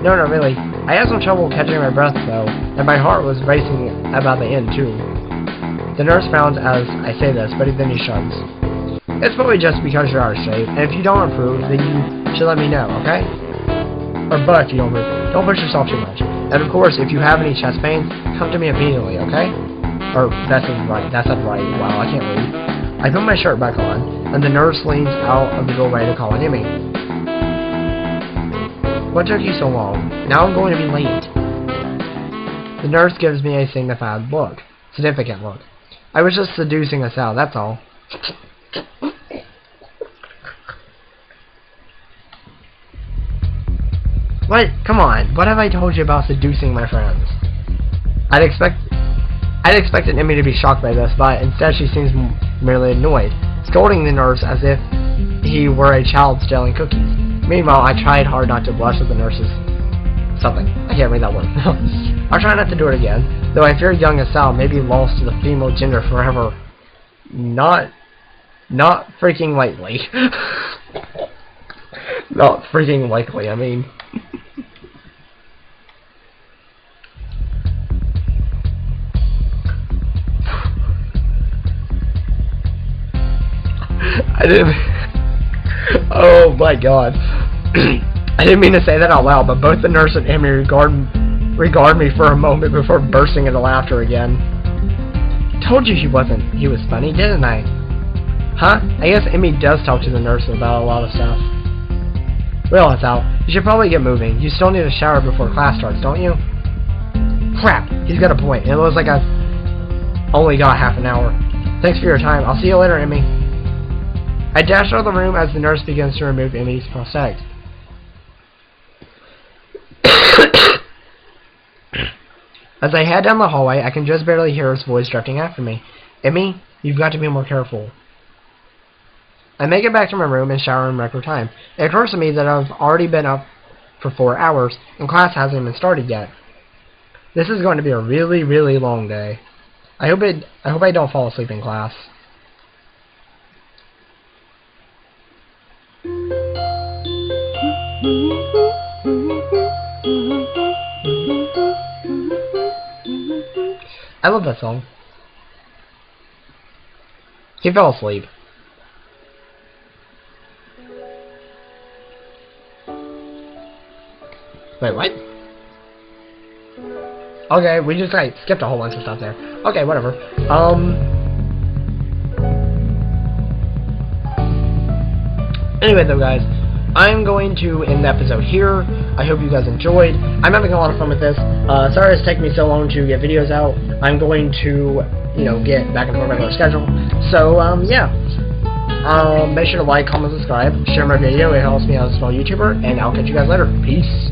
No, not really. I had some trouble catching my breath, though, and my heart was racing about the end, too. The nurse frowns as I say this, but then he shrugs. It's probably just because you're out of shape, and if you don't improve, then you should let me know, okay? But if you don't improve, don't push yourself too much. And of course, if you have any chest pains, come to me immediately, okay? That's right. Wow, I can't read. I put my shirt back on, and the nurse leans out of the doorway to call on Emmy. What took you so long? Now I'm going to be late. The nurse gives me a significant look. I was just seducing us out, that's all. What? Come on. What have I told you about seducing my friends? I'd expected Emmy to be shocked by this, but instead she seems merely annoyed, scolding the nurse as if he were a child stealing cookies. Meanwhile, I tried hard not to blush at the nurse's something. I can't read that word. I'll try not to do it again, though I fear young Esau may be lost to the female gender forever. Not Not freaking likely. Not freaking likely, I mean. I didn't... Oh my god. I didn't mean to say that out loud, but both the nurse and Emmy regard me for a moment before bursting into laughter again. Told you he was funny, didn't I? Huh? I guess Emmy does talk to the nurse about a lot of stuff. Well, it's out. You should probably get moving. You still need a shower before class starts, don't you? Crap! He's got a point. It looks like I've only got half an hour. Thanks for your time. I'll see you later, Emmy. I dash out of the room as the nurse begins to remove Emmy's prosthetics. As I head down the hallway, I can just barely hear his voice drifting after me. Emmy, you've got to be more careful. I make it back to my room and shower in record time. It occurs to me that I've already been up for 4 hours, and class hasn't even started yet. This is going to be a really, really long day. I hope I don't fall asleep in class. I love that song. He fell asleep. Wait, what? Okay, we just skipped a whole bunch of stuff there. Okay, whatever. Anyway though, guys, I'm going to end the episode here. I hope you guys enjoyed. I'm having a lot of fun with this. Sorry it's taken me so long to get videos out. I'm going to, get back into my regular schedule. So, yeah. Make sure to like, comment, subscribe, share my video. It helps me out as a small YouTuber, and I'll catch you guys later. Peace.